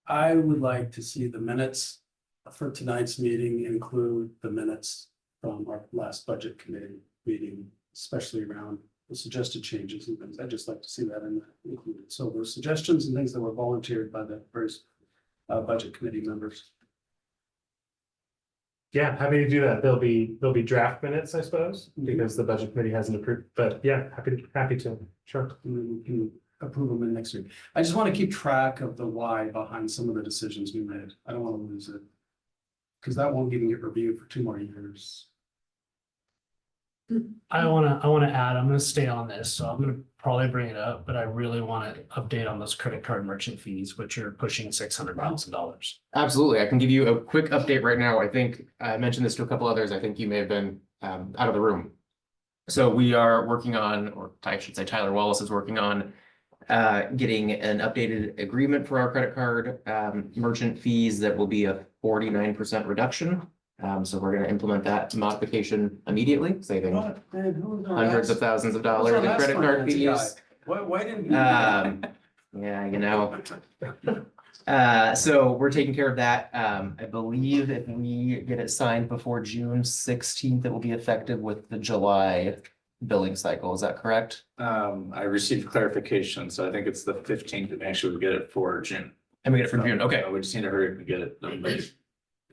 I would like to see the minutes for tonight's meeting include the minutes from our last budget committee meeting, especially around the suggested changes and things. I'd just like to see that included. So those suggestions and things that were volunteered by the various budget committee members. Yeah, happy to do that. There'll be draft minutes, I suppose, because the budget committee hasn't approved, but yeah, happy to, sure. And then we can approve them in next week. I just want to keep track of the why behind some of the decisions we made. I don't want to lose it. Because that won't give me a review for 2 more years. I wanna add, I'm gonna stay on this, so I'm gonna probably bring it up, but I really wanna update on those credit card merchant fees, which are pushing $600,000. Absolutely. I can give you a quick update right now. I think I mentioned this to a couple others. I think you may have been out of the room. So we are working on, or I should say Tyler Wallace is working on getting an updated agreement for our credit card merchant fees that will be a 49% reduction. So we're gonna implement that modification immediately, saving hundreds of thousands of dollars in credit card fees. Why didn't? Yeah, you know. So we're taking care of that. I believe if we get it signed before June 16th, it will be effective with the July billing cycle. Is that correct? I received clarification, so I think it's the 15th and actually we get it for June. And we get it for June. Okay, We just need to hurry up and get it done by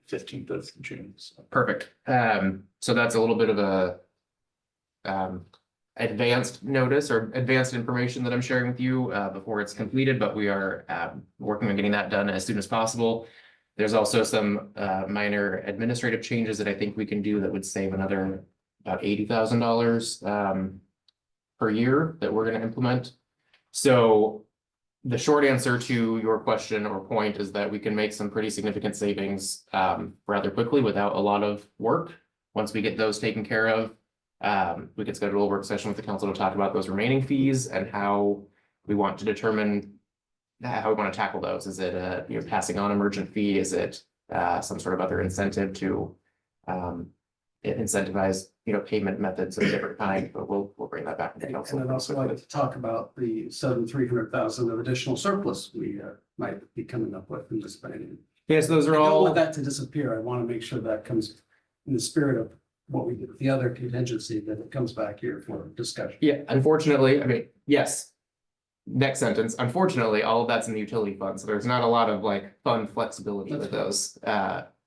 15th of June. So. perfect. So that's a little bit of a advanced notice or advanced information that I'm sharing with you before it's completed, but we are working on getting that done as soon as possible. There's also some minor administrative changes that I think we can do that would save another about $80,000 per year that we're going to implement. So the short answer to your question or point is that we can make some pretty significant savings rather quickly without a lot of work. Once we get those taken care of, we could schedule a work session with the council to talk about those remaining fees and how we want to determine how we want to tackle those. Is it passing on a merchant fee? Is it some sort of other incentive to incentivize payment methods of a different kind? But we'll bring that back to the And council. I'd also like to talk about the $300,000 of additional surplus we might be coming up with in this planning. Yes, those I are don't all. want that to disappear. I want to make sure that comes in the spirit of what we did with the other contingency, that it comes back here for discussion. Yeah, unfortunately, I mean, yes. Next sentence, unfortunately, all of that's in the utility fund, so there's not a lot of fund flexibility with those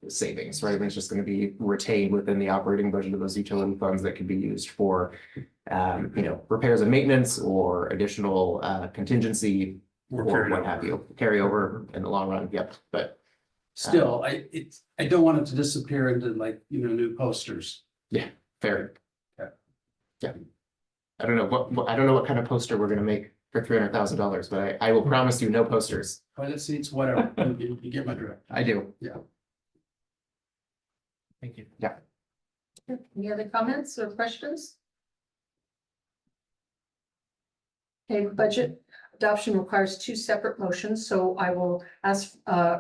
savings, right? It's just gonna be retained within the operating budget of those utility funds that could be used for repairs and maintenance or additional contingency or what have you, carryover in the long run, yep, but Still, I don't want it to disappear into new posters. fair. Okay. Yeah. I don't know what kind of poster we're gonna make for $300,000, but I will promise you no posters. Toilet seats, whatever. You get my drift. I do. Thank you. Any other comments or questions? Okay, budget adoption requires 2 separate motions, so I will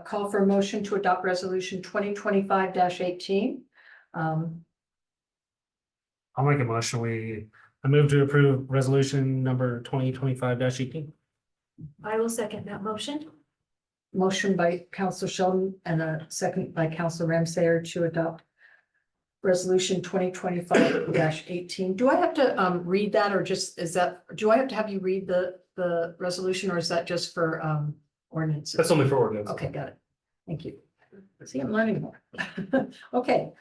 call for a motion to adopt resolution 2025-18. I'll make a motion. I move to approve resolution number 2025-18. I will second that motion. Motion by Councilor Sheldon and a second by Councilor Ramsayer to adopt resolution 2025-18. Do I have to read that, or do I have to have you read the resolution, or is that just for ordinances? That's only for ordinance. Okay, got it. Thank you. See, I'm learning more. Okay.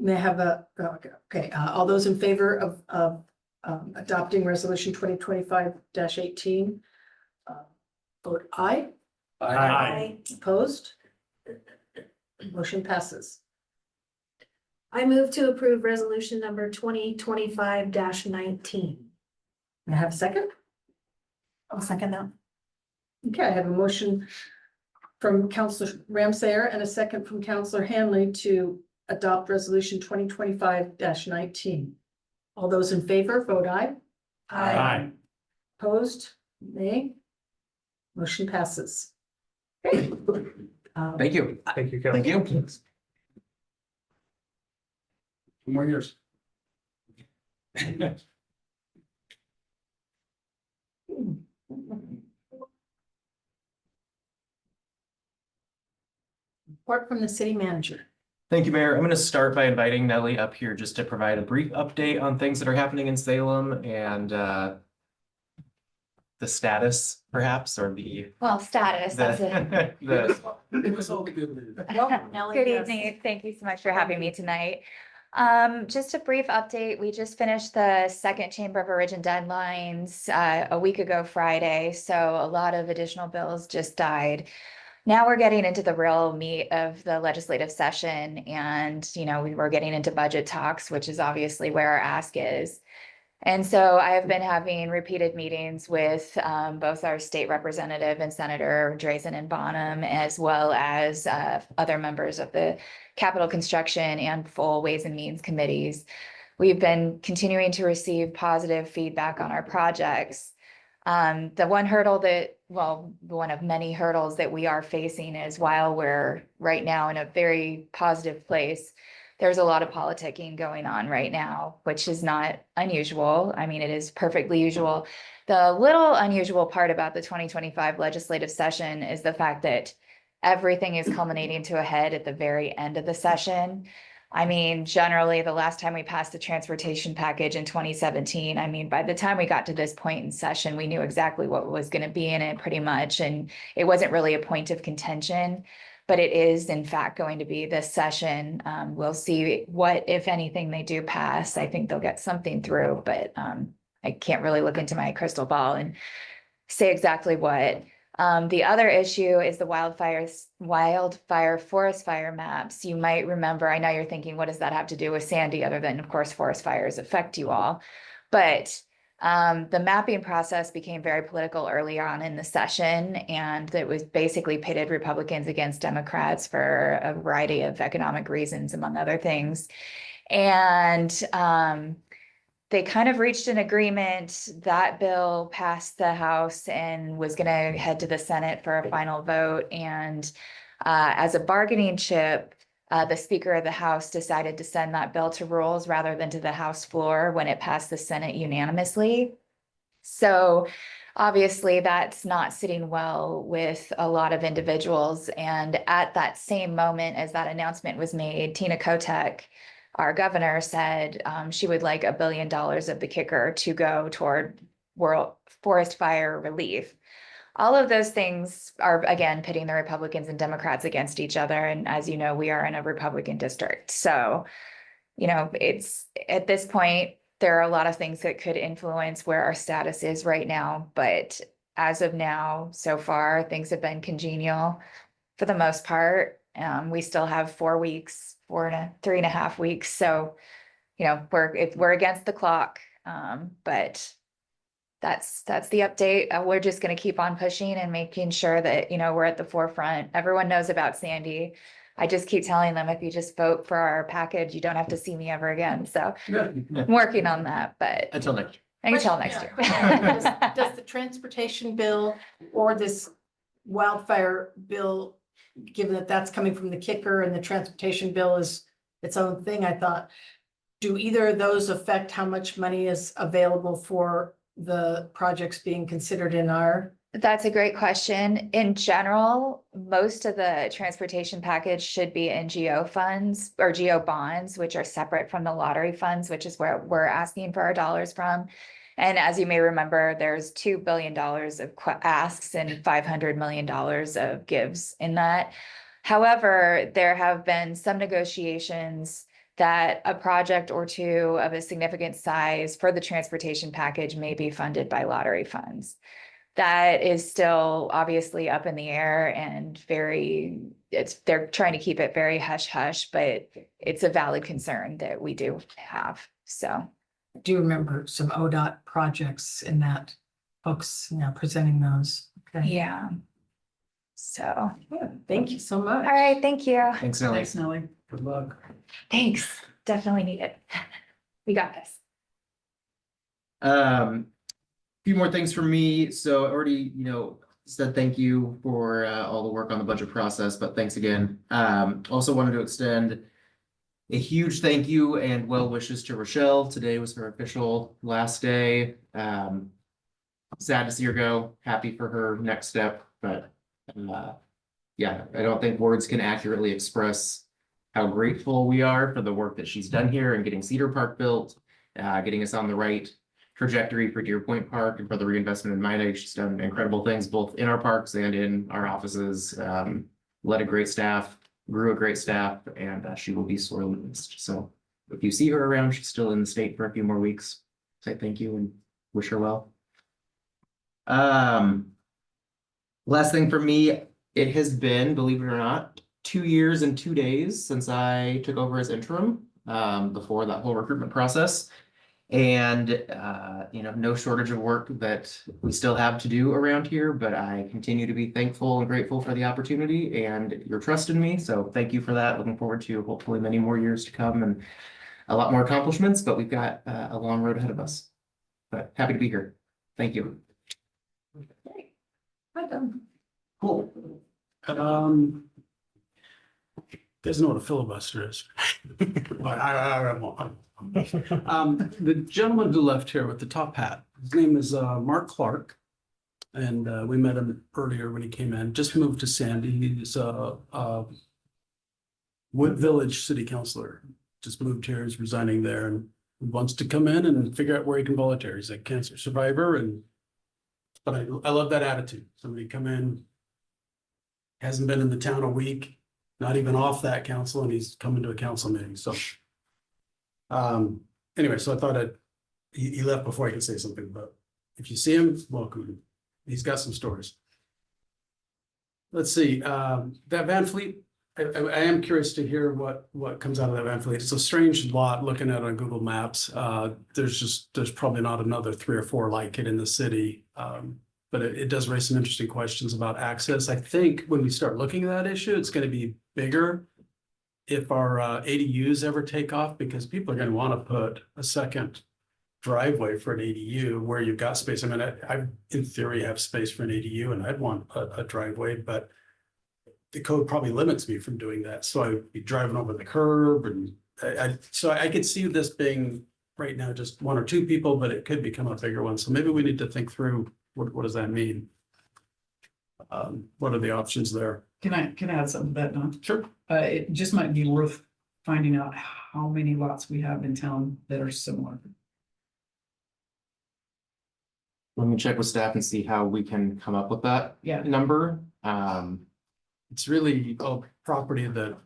May I have all those in favor of adopting resolution 2025-18? Vote aye. Aye. Opposed? Motion passes. I move to approve resolution number 2025-19. May I have a second? I'll second that. Okay, I have a motion from Councilor Ramsayer and a second from Councilor Hanley to adopt resolution 2025-19. All those in favor, vote aye. Aye. Opposed? Nay. Motion passes. Okay. Thank you. Thank you, Kel. Thank you. 2 more years. Report from the city manager. Thank you, Mayor. I'm going to start by inviting Nellie up here just to provide a brief update on things that are happening in Salem and the status perhaps, or the Well, status, that's it. It was all the good news. Nellie, Good yes. evening. Thank you so much for having me tonight. Just a brief update. We just finished the second Chamber of Origin deadlines a week ago Friday, so a lot of additional bills just died. Now we're getting into the real meat of the legislative session, and we were getting into budget talks, which is obviously where our ask is. And so I have been having repeated meetings with both our state representative and Senator Drazen and Bonham, as well as other members of the Capital Construction and full Ways and Means committees. We've been continuing to receive positive feedback on our projects. The one hurdle one of many hurdles that we are facing is, while we're right now in a very positive place, there's a lot of politicking going on right now, which is not unusual. I mean, it is perfectly usual. The little unusual part about the 2025 legislative session is the fact that everything is culminating to a head at the very end of the session. I mean, generally, the last time we passed the transportation package in 2017, I mean, by the time we got to this point in session, we knew exactly what was going to be in it pretty much, and it wasn't really a point of contention. But it is, in fact, going to be this session. We'll see what, if anything, they do pass. I think they'll get something through, but I can't really look into my crystal ball and say exactly what. The other issue is the wildfire forest fire maps. You might remember, I know you're thinking, what does that have to do with Sandy, other than, of course, forest fires affect you all. But the mapping process became very political early on in the session, and it was basically pitted Republicans against Democrats for a variety of economic reasons, among other things. And they kind of reached an agreement. That bill passed the House and was going to head to the Senate for a final vote. And as a bargaining chip, the Speaker of the House decided to send that bill to rules rather than to the House floor when it passed the Senate unanimously. So obviously that's not sitting well with a lot of individuals. And at that same moment as that announcement was made, Tina Kotek, our governor, said she would like $1 billion of the kicker to go toward forest fire relief. All of those things are, again, pitting the Republicans and Democrats against each other. And as you know, we are in a Republican district. So, it's at this point, there are a lot of things that could influence where our status is right now. But as of now, so far, things have been congenial for the most part. We still have 4 weeks, 3.5 weeks. So, we're against the clock. But that's the update. We're just going to keep on pushing and making sure that, we're at the forefront. Everyone knows about Sandy. I just keep telling them, if you just vote for our package, you don't have to see me ever again. So I'm working on that, but until next year. until next year. Does the transportation bill or this wildfire bill, given that that's coming from the kicker and the transportation bill is its own thing, I thought, do either of those affect how much money is available for the projects being considered in our? That's a great question. In general, most of the transportation package should be in GO funds or GO bonds, which are separate from the lottery funds, which is where we're asking for our dollars from. And as you may remember, there's $2 billion of asks and $500 million of gives in that. However, there have been some negotiations that a project or two of a significant size for the transportation package may be funded by lottery funds. That is still obviously up in the air and they're trying to keep it very hush hush, but it's a valid concern that we do have. So I do remember some ODOT projects in that, folks, presenting those. Okay. yeah. So, Thank you so much. all right, thank you. Thanks, Nellie. Thanks, Nellie. Good luck. Thanks. Definitely need it. We got this. Few more things from me. So I already, said thank you for all the work on the budget process, but thanks again. Also wanted to extend a huge thank you and well wishes to Rochelle. Today was her official last day. Sad to see her go. Happy for her next step, but yeah, I don't think words can accurately express how grateful we are for the work that she's done here and getting Cedar Park built, getting us on the right trajectory for Deer Point Park and for the reinvestment in Mining. She's done incredible things both in our parks and in our offices. Led a great staff, grew a great staff, and she will be sorely missed. So if you see her around, she's still in the state for a few more weeks. Say thank you and wish her well. Last thing for me, it has been, believe it or not, 2 years and 2 days since I took over as interim, before that whole recruitment process. And, no shortage of work that we still have to do around here, but I continue to be thankful and grateful for the opportunity and your trust in me. So thank you for that. Looking forward to hopefully many more years to come and a lot more accomplishments, but we've got a long road ahead of us. But happy to be here. Thank you. Cool. You guys know what a filibuster is. I won't. The gentleman who left here with the top hat, his name is Mark Clark. And we met him earlier when he came in, just moved to Sandy. He's a Wood Village City Councilor. Just moved here, he's resigning there and wants to come in and figure out where he can volunteer. He's a cancer survivor but I love that attitude. Somebody come in, hasn't been in the town a week, not even off that council, and he's coming to a council meeting, so. Anyway, so I thought he left before I could say something, but if you see him, welcome him. He's got some stories. Let's see, that Van Fleet, I am curious to hear what comes out of that Van Fleet. It's a strange lot looking at it on Google Maps. There's probably not another 3 or 4 like it in the city. But it does raise some interesting questions about access. I think when we start looking at that issue, it's going to be bigger if our ADUs ever take off, because people are going to want to put a second driveway for an ADU where you've got space. I mean, I in theory have space for an ADU and I'd want a driveway, but the code probably limits me from doing that. So I'd be driving over the curb and so I could see this being right now just 1 or 2 people, but it could become a bigger one. So maybe we need to think through what does that mean? What are the options there? Can I add something to that, Don? Sure. It just might be worth finding out how many lots we have in town that are similar. Let me check with staff and see how we can come up with that Yeah. number. It's really a property that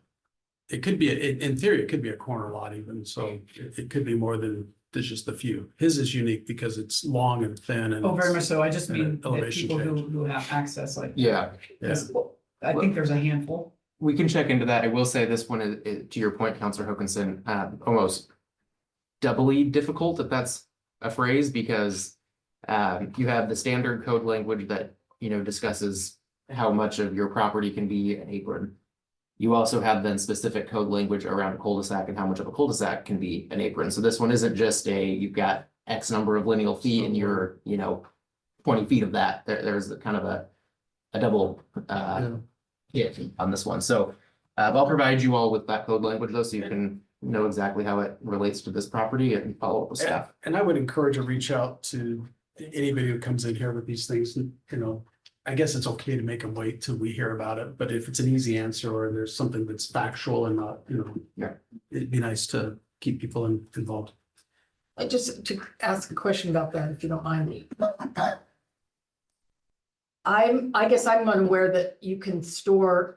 it could be, in theory, it could be a corner lot even, so it could be more than there's just a few. His is unique because it's long and thin and. Oh, very much so. I just and mean that elevation people change. who have access, like. Yeah. Yeah. I think there's a handful. We can check into that. I will say this one is to your point, Counselor Hokinson, almost doubly difficult, if that's a phrase, because you have the standard code language that, discusses how much of your property can be an apron. You also have then specific code language around a cul-de-sac and how much of a cul-de-sac can be an apron. So this one isn't just you've got X number of lineal feet and you're, 20 feet of that. There's kind of a double hit on this one. So I'll provide you all with that code language though, so you can know exactly how it relates to this property and follow up with staff. And I would encourage a reach out to anybody who comes in here with these things, I guess it's okay to make them wait till we hear about it, but if it's an easy answer or there's something that's factual and not, Yeah. it'd be nice to keep people involved. Just to ask a question about that, if you don't mind. I guess I'm unaware that you can store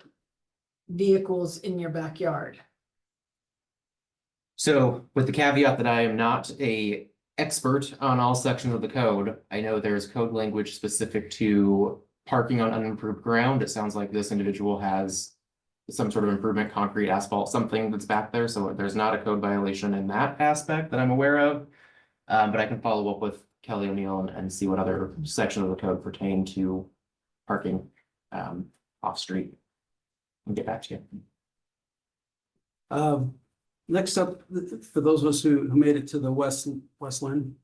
vehicles in your backyard. So with the caveat that I am not a expert on all sections of the code, I know there's code language specific to parking on unimproved ground. It sounds like this individual has some sort of improvement, concrete, asphalt, something that's back there. So there's not a code violation in that aspect that I'm aware of. But I can follow up with Kelly O'Neill and see what other section of the code pertain to parking off street and get back to you. Next up, for those of us who made it to the Westland,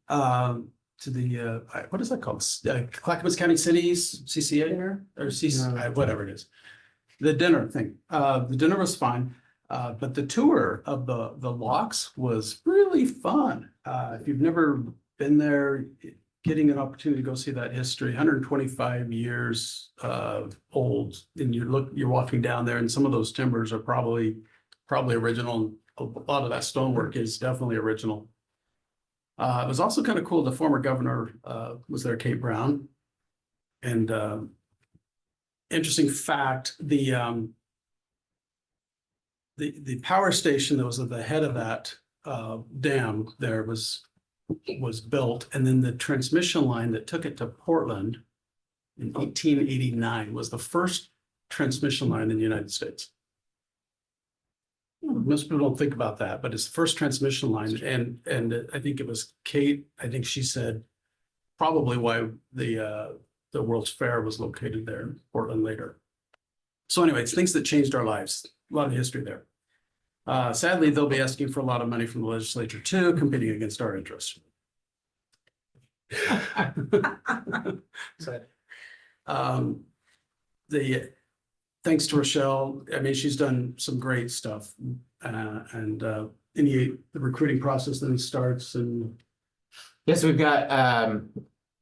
to the, what is that called? Clackamas County Cities, CCA Dinner? or CC, whatever it is. The dinner thing, the dinner was fine, but the tour of the locks was really fun. If you've never been there, getting an opportunity to go see that history, 125 years old, and you're walking down there and some of those timbers are probably probably original. A lot of that stonework is definitely original. It was also kind of cool. The former governor was there, Kate Brown. And interesting fact, the power station that was at the head of that dam there was built, and then the transmission line that took it to Portland in 1889 was the first transmission line in the United States. Most people don't think about that, but it's the first transmission line, and I think it was Kate. I think she said probably why the World's Fair was located there in Portland later. So anyway, it's things that changed our lives. A lot of history there. Sadly, they'll be asking for a lot of money from the legislature too, competing against our interests. So, thanks to Rochelle. I mean, she's done some great stuff, and the recruiting process then starts and. Yes, we've got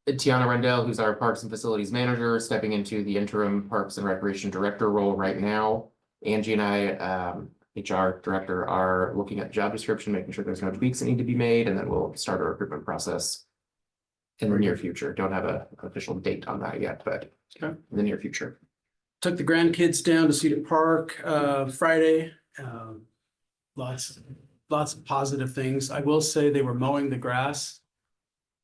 Tiana Rendell, who's our Parks and Facilities Manager, stepping into the interim Parks and Recreation Director role right now. Angie and I, HR Director, are looking at job description, making sure there's no tweaks that need to be made, and then we'll start a recruitment process in the near future. Don't have an official date on that yet, but in the near future. Took the grandkids down to Cedar Park Friday. Lots of positive things. I will say they were mowing the grass,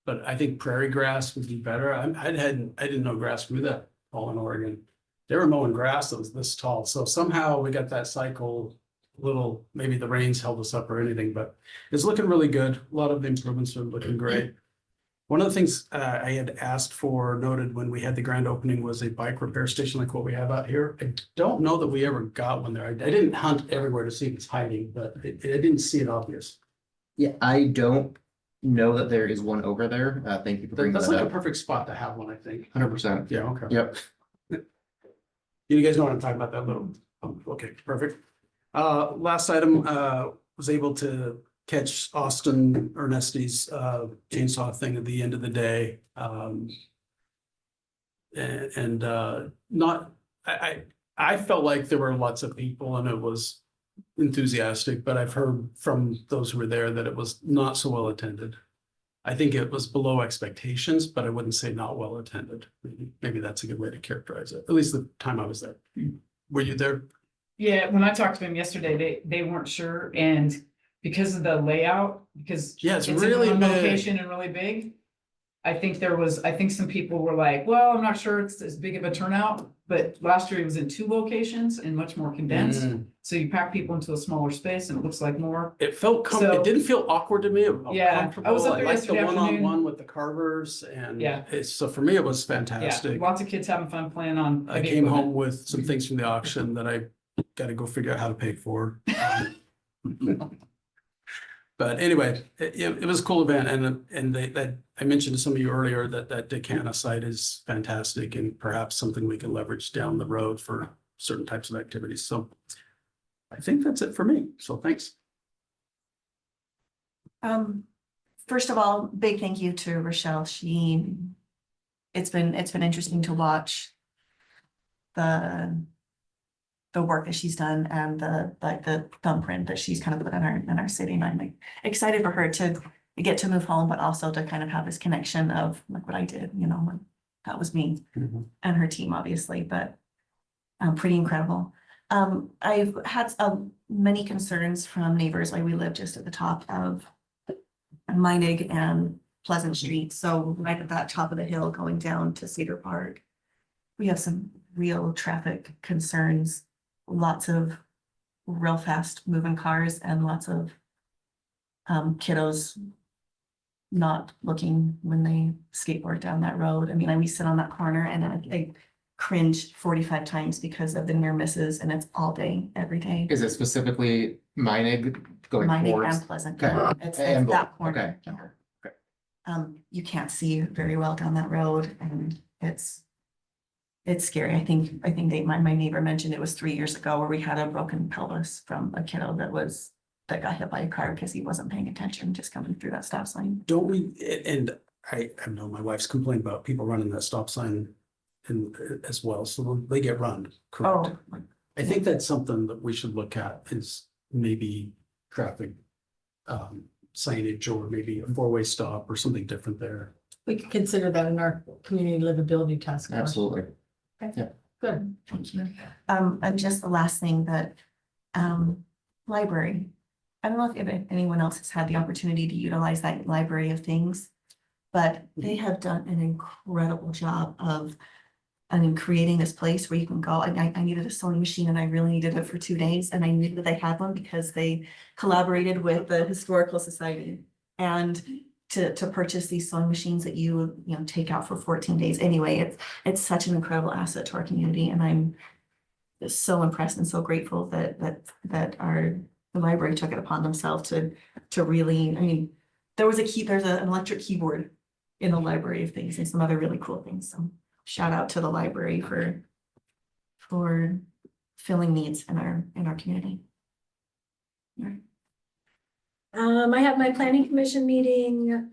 but I think prairie grass would be better. I didn't know grass grew that tall in Oregon. They were mowing grass that was this tall. So somehow we got that cycle little, maybe the rains held us up or anything, but it's looking really good. A lot of the improvements are looking great. One of the things I had asked for, noted when we had the grand opening, was a bike repair station like what we have out here. I don't know that we ever got one there. I didn't hunt everywhere to see if it's hiding, but I didn't see it obvious. Yeah, I don't know that there is one over there. Thank you for bringing That's that like a up. perfect spot to have one, I think. 100%. Yeah, okay. Yep. You guys know what I'm talking about, that little, okay, perfect. Last item, was able to catch Austin Ernesti's chainsaw thing at the end of the day. I felt like there were lots of people and it was enthusiastic, but I've heard from those who were there that it was not so well attended. I think it was below expectations, but I wouldn't say not well attended. Maybe that's a good way to characterize it, at least the time I was there. Were you there? Yeah, when I talked to them yesterday, they weren't sure, and because of the layout, because Yeah, it's in really one big. location and really big. I think some people were like, well, I'm not sure it's as big of a turnout, but last year it was in 2 locations and much more condensed. Mm. So you pack people into a smaller space and it looks like more. It felt So- it didn't feel awkward to me. It felt Yeah, I comfortable. was up there liked the yesterday afternoon. one-on-one with the carvers and Yeah. so for me, it was Yeah, fantastic. lots of kids having fun playing on. I big came equipment. home with some things from the auction that I gotta go figure out how to pay for. But anyway, it was a cool event and that I mentioned to some of you earlier that Decana site is fantastic and perhaps something we can leverage down the road for certain types of activities. So I think that's it for me. So thanks. First of all, big thank you to Rochelle. It's been interesting to watch the work that she's done and the thumbprint that she's kind of put in our city. And I'm like excited for her to get to move home, but also to kind of have this connection of like what I did, that was me and her team, obviously, but pretty incredible. I've had many concerns from neighbors while we live just at the top of Meinig and Pleasant Street. So right at that top of the hill going down to Cedar Park, we have some real traffic concerns, lots of real fast moving cars and lots of kiddos not looking when they skateboard down that road. I mean, we sit on that corner and I cringe 45 times because of the near misses, and it's all day, every day. Is it specifically Meinig going Meinig towards? and Pleasant. Okay. It's And that both. corner. Okay. Yeah. Okay. You can't see very well down that road, and it's scary. I think my neighbor mentioned it was 3 years ago where we had a broken pelvis from a kiddo that got hit by a car because he wasn't paying attention, just coming through that stop sign. Don't we, and I know my wife's complained about people running that stop sign as well, so they get run, correct? Oh, I think that's something that we should look at is maybe traffic signage or maybe a four-way stop or something different there. We could consider that in our community livability task force. Absolutely. Good. And just the last thing that, library. I don't know if anyone else has had the opportunity to utilize that library of things. But they have done an incredible job of, creating this place where you can go. I needed a sewing machine and I really needed it for 2 days. And I knew that they had one because they collaborated with the Historical Society. And to purchase these sewing machines that you take out for 14 days. Anyway, it's such an incredible asset to our community, and I'm just so impressed and so grateful that the library took it upon themselves to really, I mean, there's an electric keyboard in the library of things and some other really cool things. So shout out to the library for filling needs in our community. I had my planning commission meeting,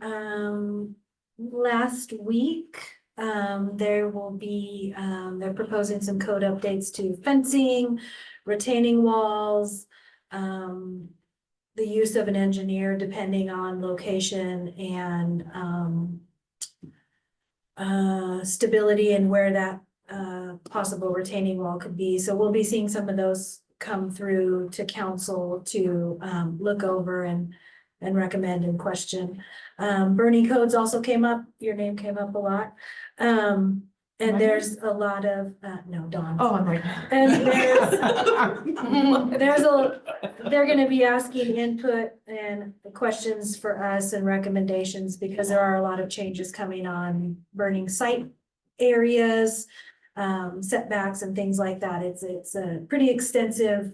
last week. There will be, they're proposing some code updates to fencing, retaining walls, the use of an engineer depending on location and, stability and where that, possible retaining wall could be. So we'll be seeing some of those come through to council to look over and recommend and question. Burning codes also came up. Your name came up a lot. And there's a lot of no, Dawn. Oh, I'm right. And they're gonna be asking input and questions for us and recommendations because there are a lot of changes coming on burning site areas, setbacks and things like that. It's a pretty extensive,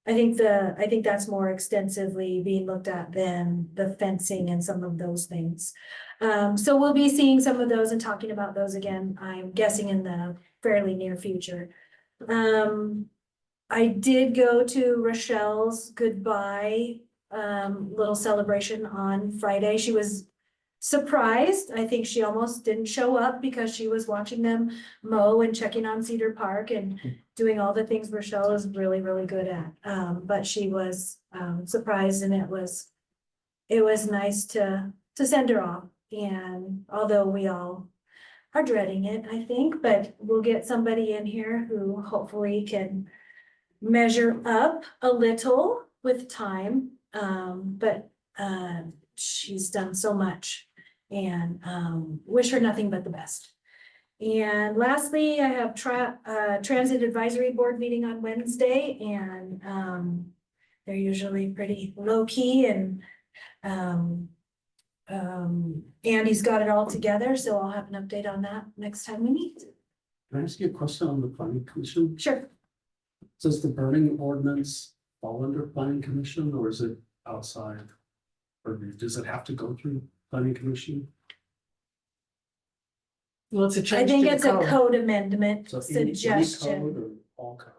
I think that's more extensively being looked at than the fencing and some of those things. So we'll be seeing some of those and talking about those again, I'm guessing in the fairly near future. I did go to Rochelle's goodbye little celebration on Friday. She was surprised. I think she almost didn't show up because she was watching them mow and checking on Cedar Park and doing all the things Rochelle is really, really good at. But she was surprised, and it was nice to send her off. And although we all are dreading it, I think, but we'll get somebody in here who hopefully can measure up a little with time. But she's done so much, and wish her nothing but the best. And lastly, I have Transit Advisory Board meeting on Wednesday, and they're usually pretty low key, and Andy's got it all together, so I'll have an update on that next time we meet. Can I ask you a question on the planning commission? Sure. Does the burning ordinance fall under planning commission or is it outside? Or does it have to go through planning commission? Well, it's a I change think to the it's a code. code amendment So any suggestion. code or all code?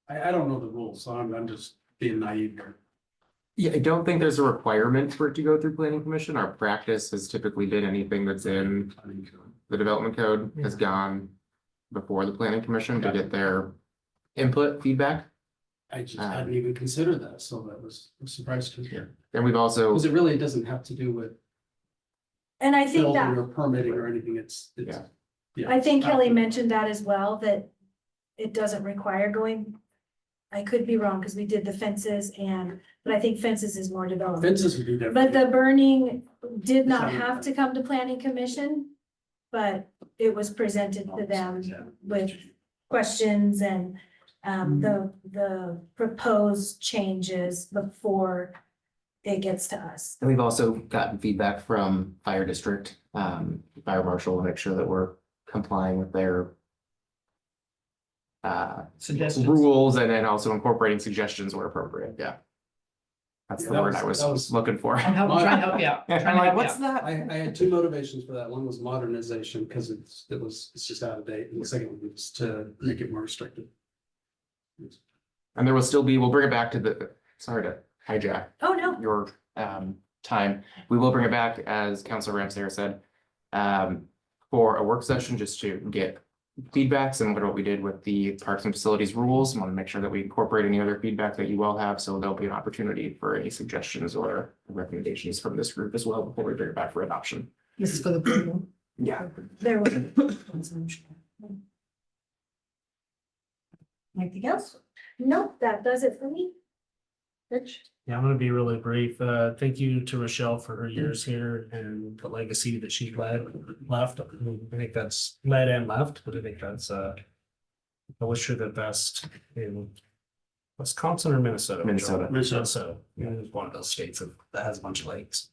I don't know the rules, so I'm just being naive here. Yeah, I don't think there's a requirement for it to go through planning commission. Our practice has typically been anything that's in Planning code. the development code has gone before the planning commission to get their input, feedback. I just hadn't even considered that, so that was a surprise to hear. And we've also, Because it really doesn't have to do with And I think building that, or permitting or anything, it's. Yeah. I think Kelly mentioned that as well, that it doesn't require going. I could be wrong, because we did the fences but I think fences is more development. Fences would be different. But the burning did not have to come to planning commission, but it was presented to them with questions and the proposed changes before it gets to us. and we've also gotten feedback from fire district, fire marshal to make sure that we're complying with their Suggestions. rules and then also incorporating suggestions where appropriate. Yeah. That's Yeah, the that word was- I was that was- looking for. I'm trying to help you out. Trying to I'm like, help you what's out. that? I had two motivations for that. One was modernization, because it's just out of date, and the second one was to make it more restrictive. And there will still be, we'll bring it back to the, sorry to hijack Oh, no, your time. We will bring it back, as Councilor Ramsayer said, for a work session, just to get feedback, similar to what we did with the Parks and Facilities rules. Want to make sure that we incorporate any other feedback that you all have, so there'll be an opportunity for any suggestions or recommendations from this group as well before we bring it back for adoption. This is for the approval. Yeah. There was. Anything else? Nope, that does it for me. Rich? Yeah, I'm gonna be really brief. Thank you to Rochelle for her years here and the legacy that she left. I think that's led and left, but I think that's, I wish her the best in Wisconsin or Minnesota. Minnesota. Minnesota. Yeah, it's one of those states that has a bunch of lakes.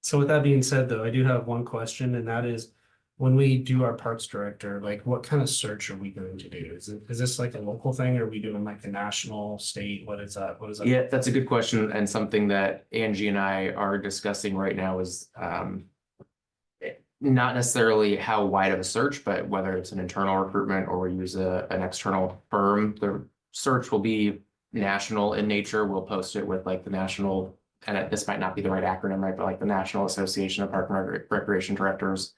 So with that being said, though, I do have one question, and that is, when we do our parks director, like what kind of search are we going to do? Is this like a local thing? Or are we doing like a national, state? What is that? What is that? Yeah, that's a good question, and something that Angie and I are discussing right now is not necessarily how wide of a search, but whether it's an internal recruitment or we use an external firm. The search will be national in nature. We'll post it with like the national, and this might not be the right acronym, right? But like the National Association of Park and Recreation Directors,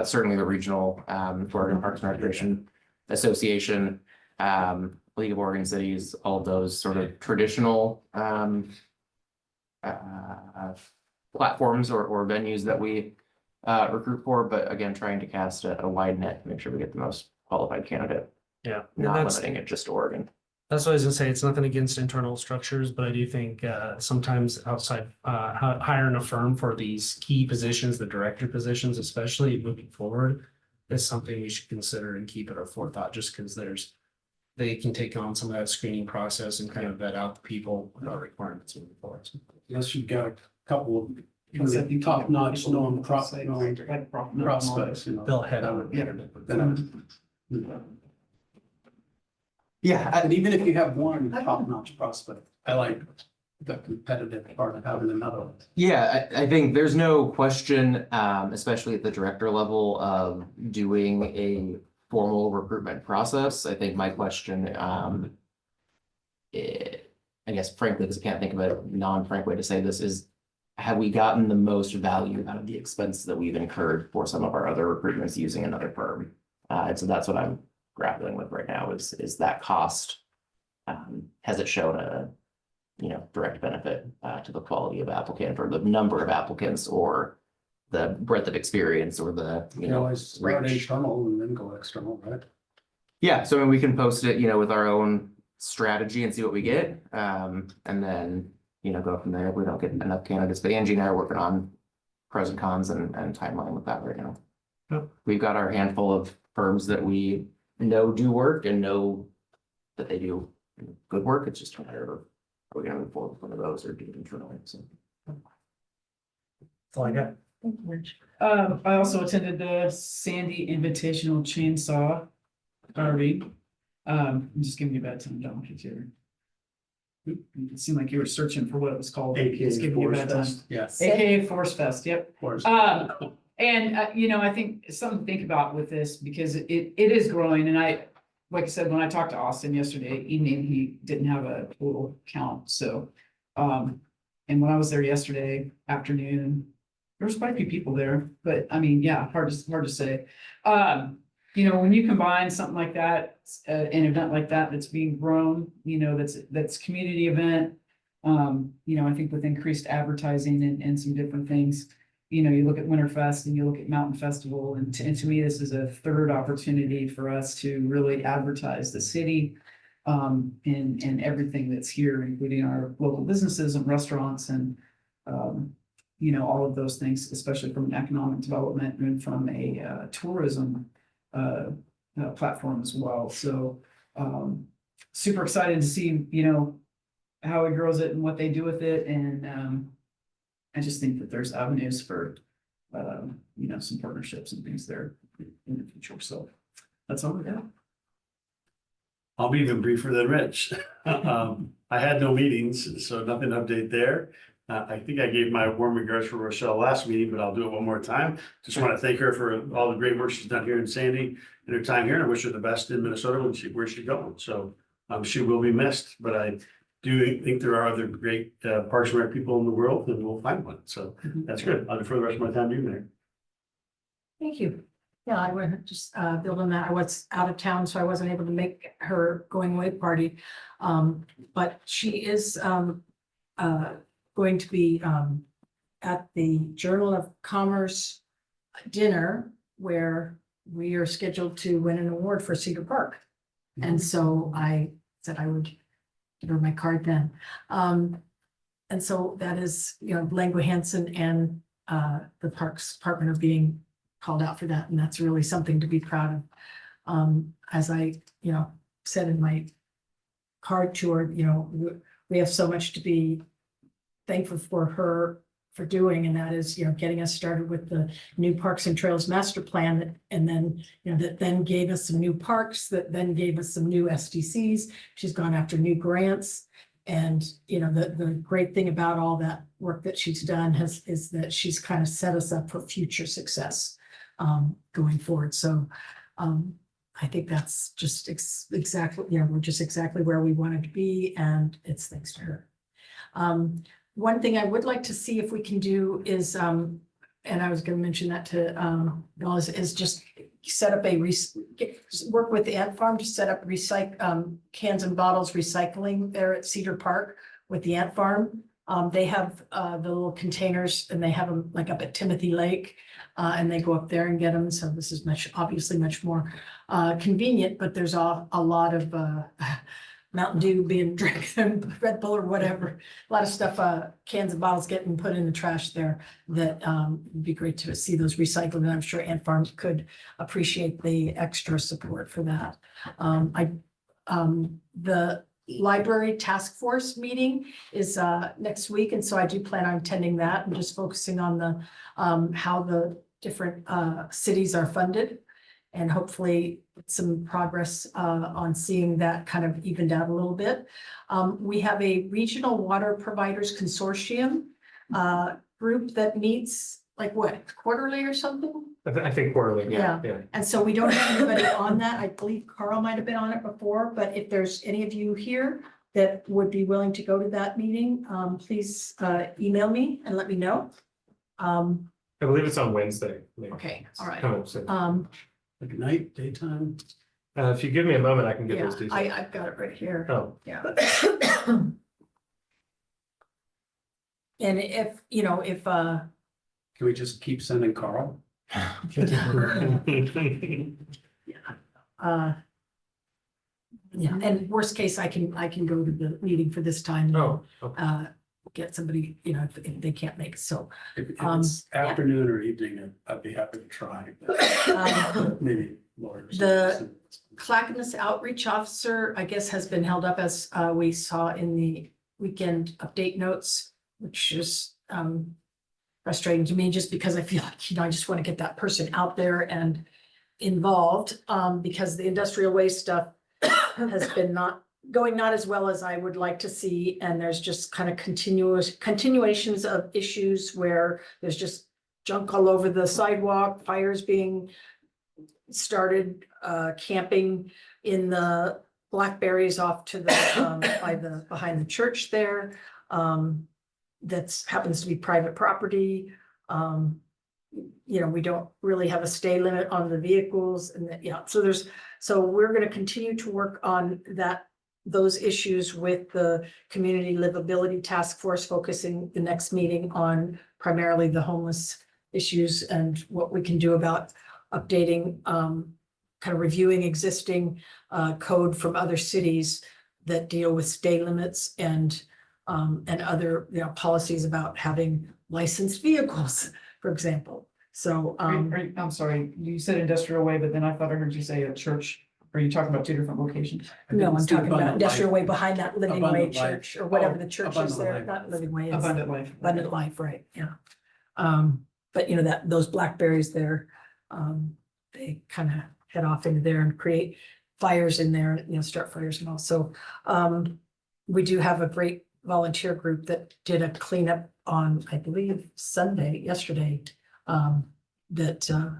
certainly the regional Oregon Parks and Recreation Association, League of Oregon Cities, all of those sort of traditional platforms or venues that we recruit for. But again, trying to cast a wide net to make sure we get the most qualified candidate, Yeah. And not that's, limiting it just to Oregon. that's what I was gonna say. It's nothing against internal structures, but I do think sometimes outside hiring a firm for these key positions, the director positions, especially moving forward, is something we should consider and keep at our forethought, just because they can take on some of that screening process and kind of vet out the people with our requirements moving forward. Unless you've got a couple of top-notch known prospects, you know. They'll head on. Then Yeah, And even if you have one top-notch prospect, I like the competitive part of having another one. yeah, I think there's no question, especially at the director level, of doing a formal recruitment process. I think my question, I guess frankly, because I can't think of a non-frank way to say this, is have we gotten the most value out of the expense that we've incurred for some of our other recruitments using another firm? And so that's what I'm grappling with right now is that cost. Has it shown a, direct benefit to the quality of applicant or the number of applicants or the breadth of experience or the, You can always start reach? internal and then go external, right? Yeah, so I mean, we can post it, with our own strategy and see what we get. And then, go from there if we don't get enough candidates. But Angie and I are working on pros and cons and timeline with that right now. Yep. We've got our handful of firms that we know do work and know that they do good work. It's just a matter of, are we gonna move forward with one of those or do it internally? So. That's all I got. Thank you, Rich. I also attended the Sandy Invitational Chainsaw Derby. I'm just giving you a bad time, John, because it seemed like you were searching for what it was called. Just giving you a bad time. Yes. AKA Forest Fest, yep. Forest. And I think it's something to think about with this because it is growing and like I said, when I talked to Austin yesterday evening, he didn't have a total count, so. And when I was there yesterday afternoon, there was quite a few people there, but I mean, yeah, hard to say. When you combine something like that, an event like that that's being grown, that's community event. I think with increased advertising and some different things. You look at Winterfest and you look at Mountain Festival, and to me, this is a third opportunity for us to really advertise the city. And everything that's here, including our local businesses and restaurants and, all of those things, especially from an economic development and from a tourism platform as well. So super excited to see, how it grows it and what they do with it. And I just think that there's avenues for, some partnerships and things there in the future. So that's all we got. I'll be even briefer than Rich. I had no meetings, so nothing to update there. I think I gave my warm regards for Rochelle last meeting, but I'll do it one more time. Just want to thank her for all the great work she's done here in Sandy and her time here. And I wish her the best in Minnesota where she's going. So she will be missed, but I do think there are other great Parks and Rec people in the world, and we'll find one. So that's good. I'll defer the rest of my time being there. Thank you. Yeah, I would just build on that. I was out of town, so I wasn't able to make her going away party. But she is going to be at the Journal of Commerce dinner where we are scheduled to win an award for Cedar Park. And so I said I would give her my card then. And so that is, Langua Hansen and the Parks Department are being called out for that, and that's really something to be proud of. As I, said in my card to her, we have so much to be thankful for her for doing, and that is, getting us started with the new Parks and Trails Master Plan that, and then, that then gave us some new parks, that then gave us some new SDCs. She's gone after new grants. And, the great thing about all that work that she's done is that she's kind of set us up for future success going forward. So I think that's just exactly, we're just exactly where we wanted to be, and it's thanks to her. One thing I would like to see if we can do is, and I was going to mention that to Bill, is just set up work with the Ant Farm to set up cans and bottles recycling there at Cedar Park with the Ant Farm. They have the little containers, and they have them like up at Timothy Lake, and they go up there and get them. So this is obviously much more convenient, but there's a lot of Mountain Dew being drank and Red Bull or whatever. A lot of stuff, cans and bottles getting put in the trash there that would be great to see those recycled. And I'm sure Ant Farm could appreciate the extra support for that. The library task force meeting is next week. And so I do plan on attending that and just focusing on the how the different cities are funded. And hopefully some progress on seeing that kind of evened out a little bit. We have a regional water providers consortium group that meets like what, quarterly or something? I think quarterly. Yeah. And so we don't have anybody on that. I believe Carl might have been on it before, but if there's any of you here that would be willing to go to that meeting, please email me and let me know. I believe it's on Wednesday. Okay, all right. Coming up soon. Like night, daytime? If you give me a moment, I can get Yeah, those details. I've got it right here. Oh, Yeah. And if, Can we just keep sending Carl? Yeah, and worst case, I can go to the meeting for this time. oh, okay. Get somebody, if they can't make it, so. If it's afternoon or evening, I'd be happy to try. but Maybe more. The Clackamas Outreach Officer, I guess, has been held up as we saw in the weekend update notes, which is frustrating to me just because I feel like, I just want to get that person out there and involved because the industrial waste stuff has been not as well as I would like to see. And there's just kind of continuations of issues where there's just junk all over the sidewalk, fires being started, camping in the blackberries off to the behind the church there. That's happens to be private property. We don't really have a stay limit on the vehicles and so we're going to continue to work on those issues with the Community Livability Task Force, focusing the next meeting on primarily the homeless issues and what we can do about updating, kind of reviewing existing code from other cities that deal with stay limits and other, policies about having licensed vehicles, for example. So, I'm sorry, you said industrial way, but then I thought I heard you say a church. Are you talking about two different locations? no, I'm It's the talking about Abundant industrial Life. way behind that Living Way Abundant Life. Church or whatever the church is Abundant there, Life. not Living Way. It's Abundant Life. Abundant Life, right, yeah. But those blackberries there, they kind of head off into there and create fires in there, start fires and all. So we do have a great volunteer group that did a cleanup on, I believe, yesterday, that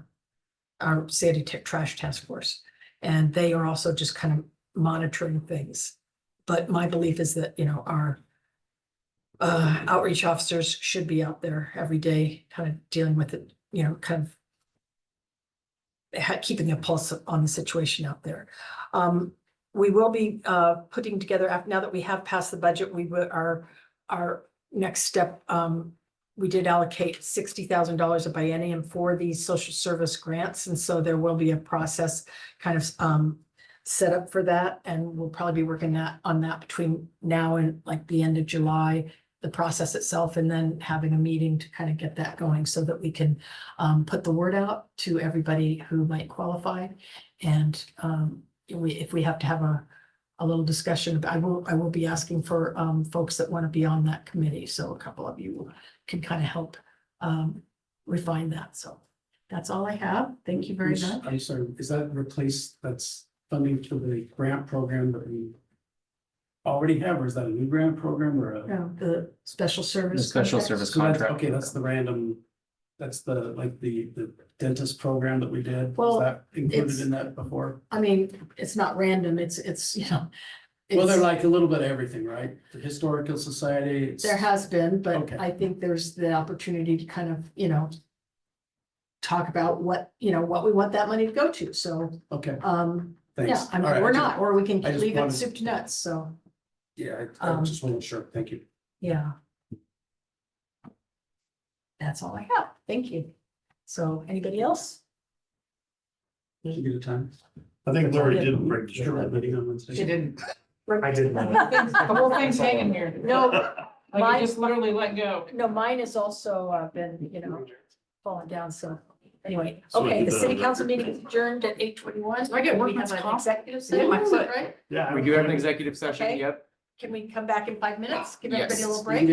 our Sandy Trash Task Force. And they are also just kind of monitoring things. But my belief is that, our outreach officers should be out there every day, kind of dealing with it, kind of keeping a pulse on the situation out there. We will be putting together, now that we have passed the budget, our next step, we did allocate $60,000 a biennium for these social service grants. And so there will be a process kind of set up for that. And we'll probably be working on that between now and like the end of July, the process itself, and then having a meeting to kind of get that going so that we can put the word out to everybody who might qualify. And if we have to have a little discussion, I will be asking for folks that want to be on that committee. So a couple of you can kind of help refine that. So that's all I have. Thank you very much. I'm sorry, is that that's funding for the grant program that we already have, or is that a new grant program or a? No, the special The service. special contract. service So that's, contract. okay, that's the random, that's the, like, the dentist program that we did. Well, Was that included it's- in that before? I mean, it's not random. It's, Well, it's- they're like a little bit of everything, right? The Historical Society. it's- There has been, but Okay. I think there's the opportunity to kind of, talk about what we want that money to go to. So, Okay, yeah, thanks. I mean, All right, we're just- not, or we can I just leave it wanted- soup to nuts. So, Yeah, I just wasn't sure. Thank you. yeah. That's all I have. Thank you. So anybody else? Did you get a time? I think Larry Yeah. did break the Sure, that straw. meeting on Wednesday. She didn't. I did not. The whole thing's hanging here. No, Like mine- you just literally let go. no, mine has also been, falling down. So anyway, So okay, the the- city council meeting is adjourned at 8:21. I get We workman's have an comp. executive I get my session, foot. right? Yeah. We do have an executive session, Okay. yep. Can we come back in 5 minutes? Give Yes. everybody a little You break? can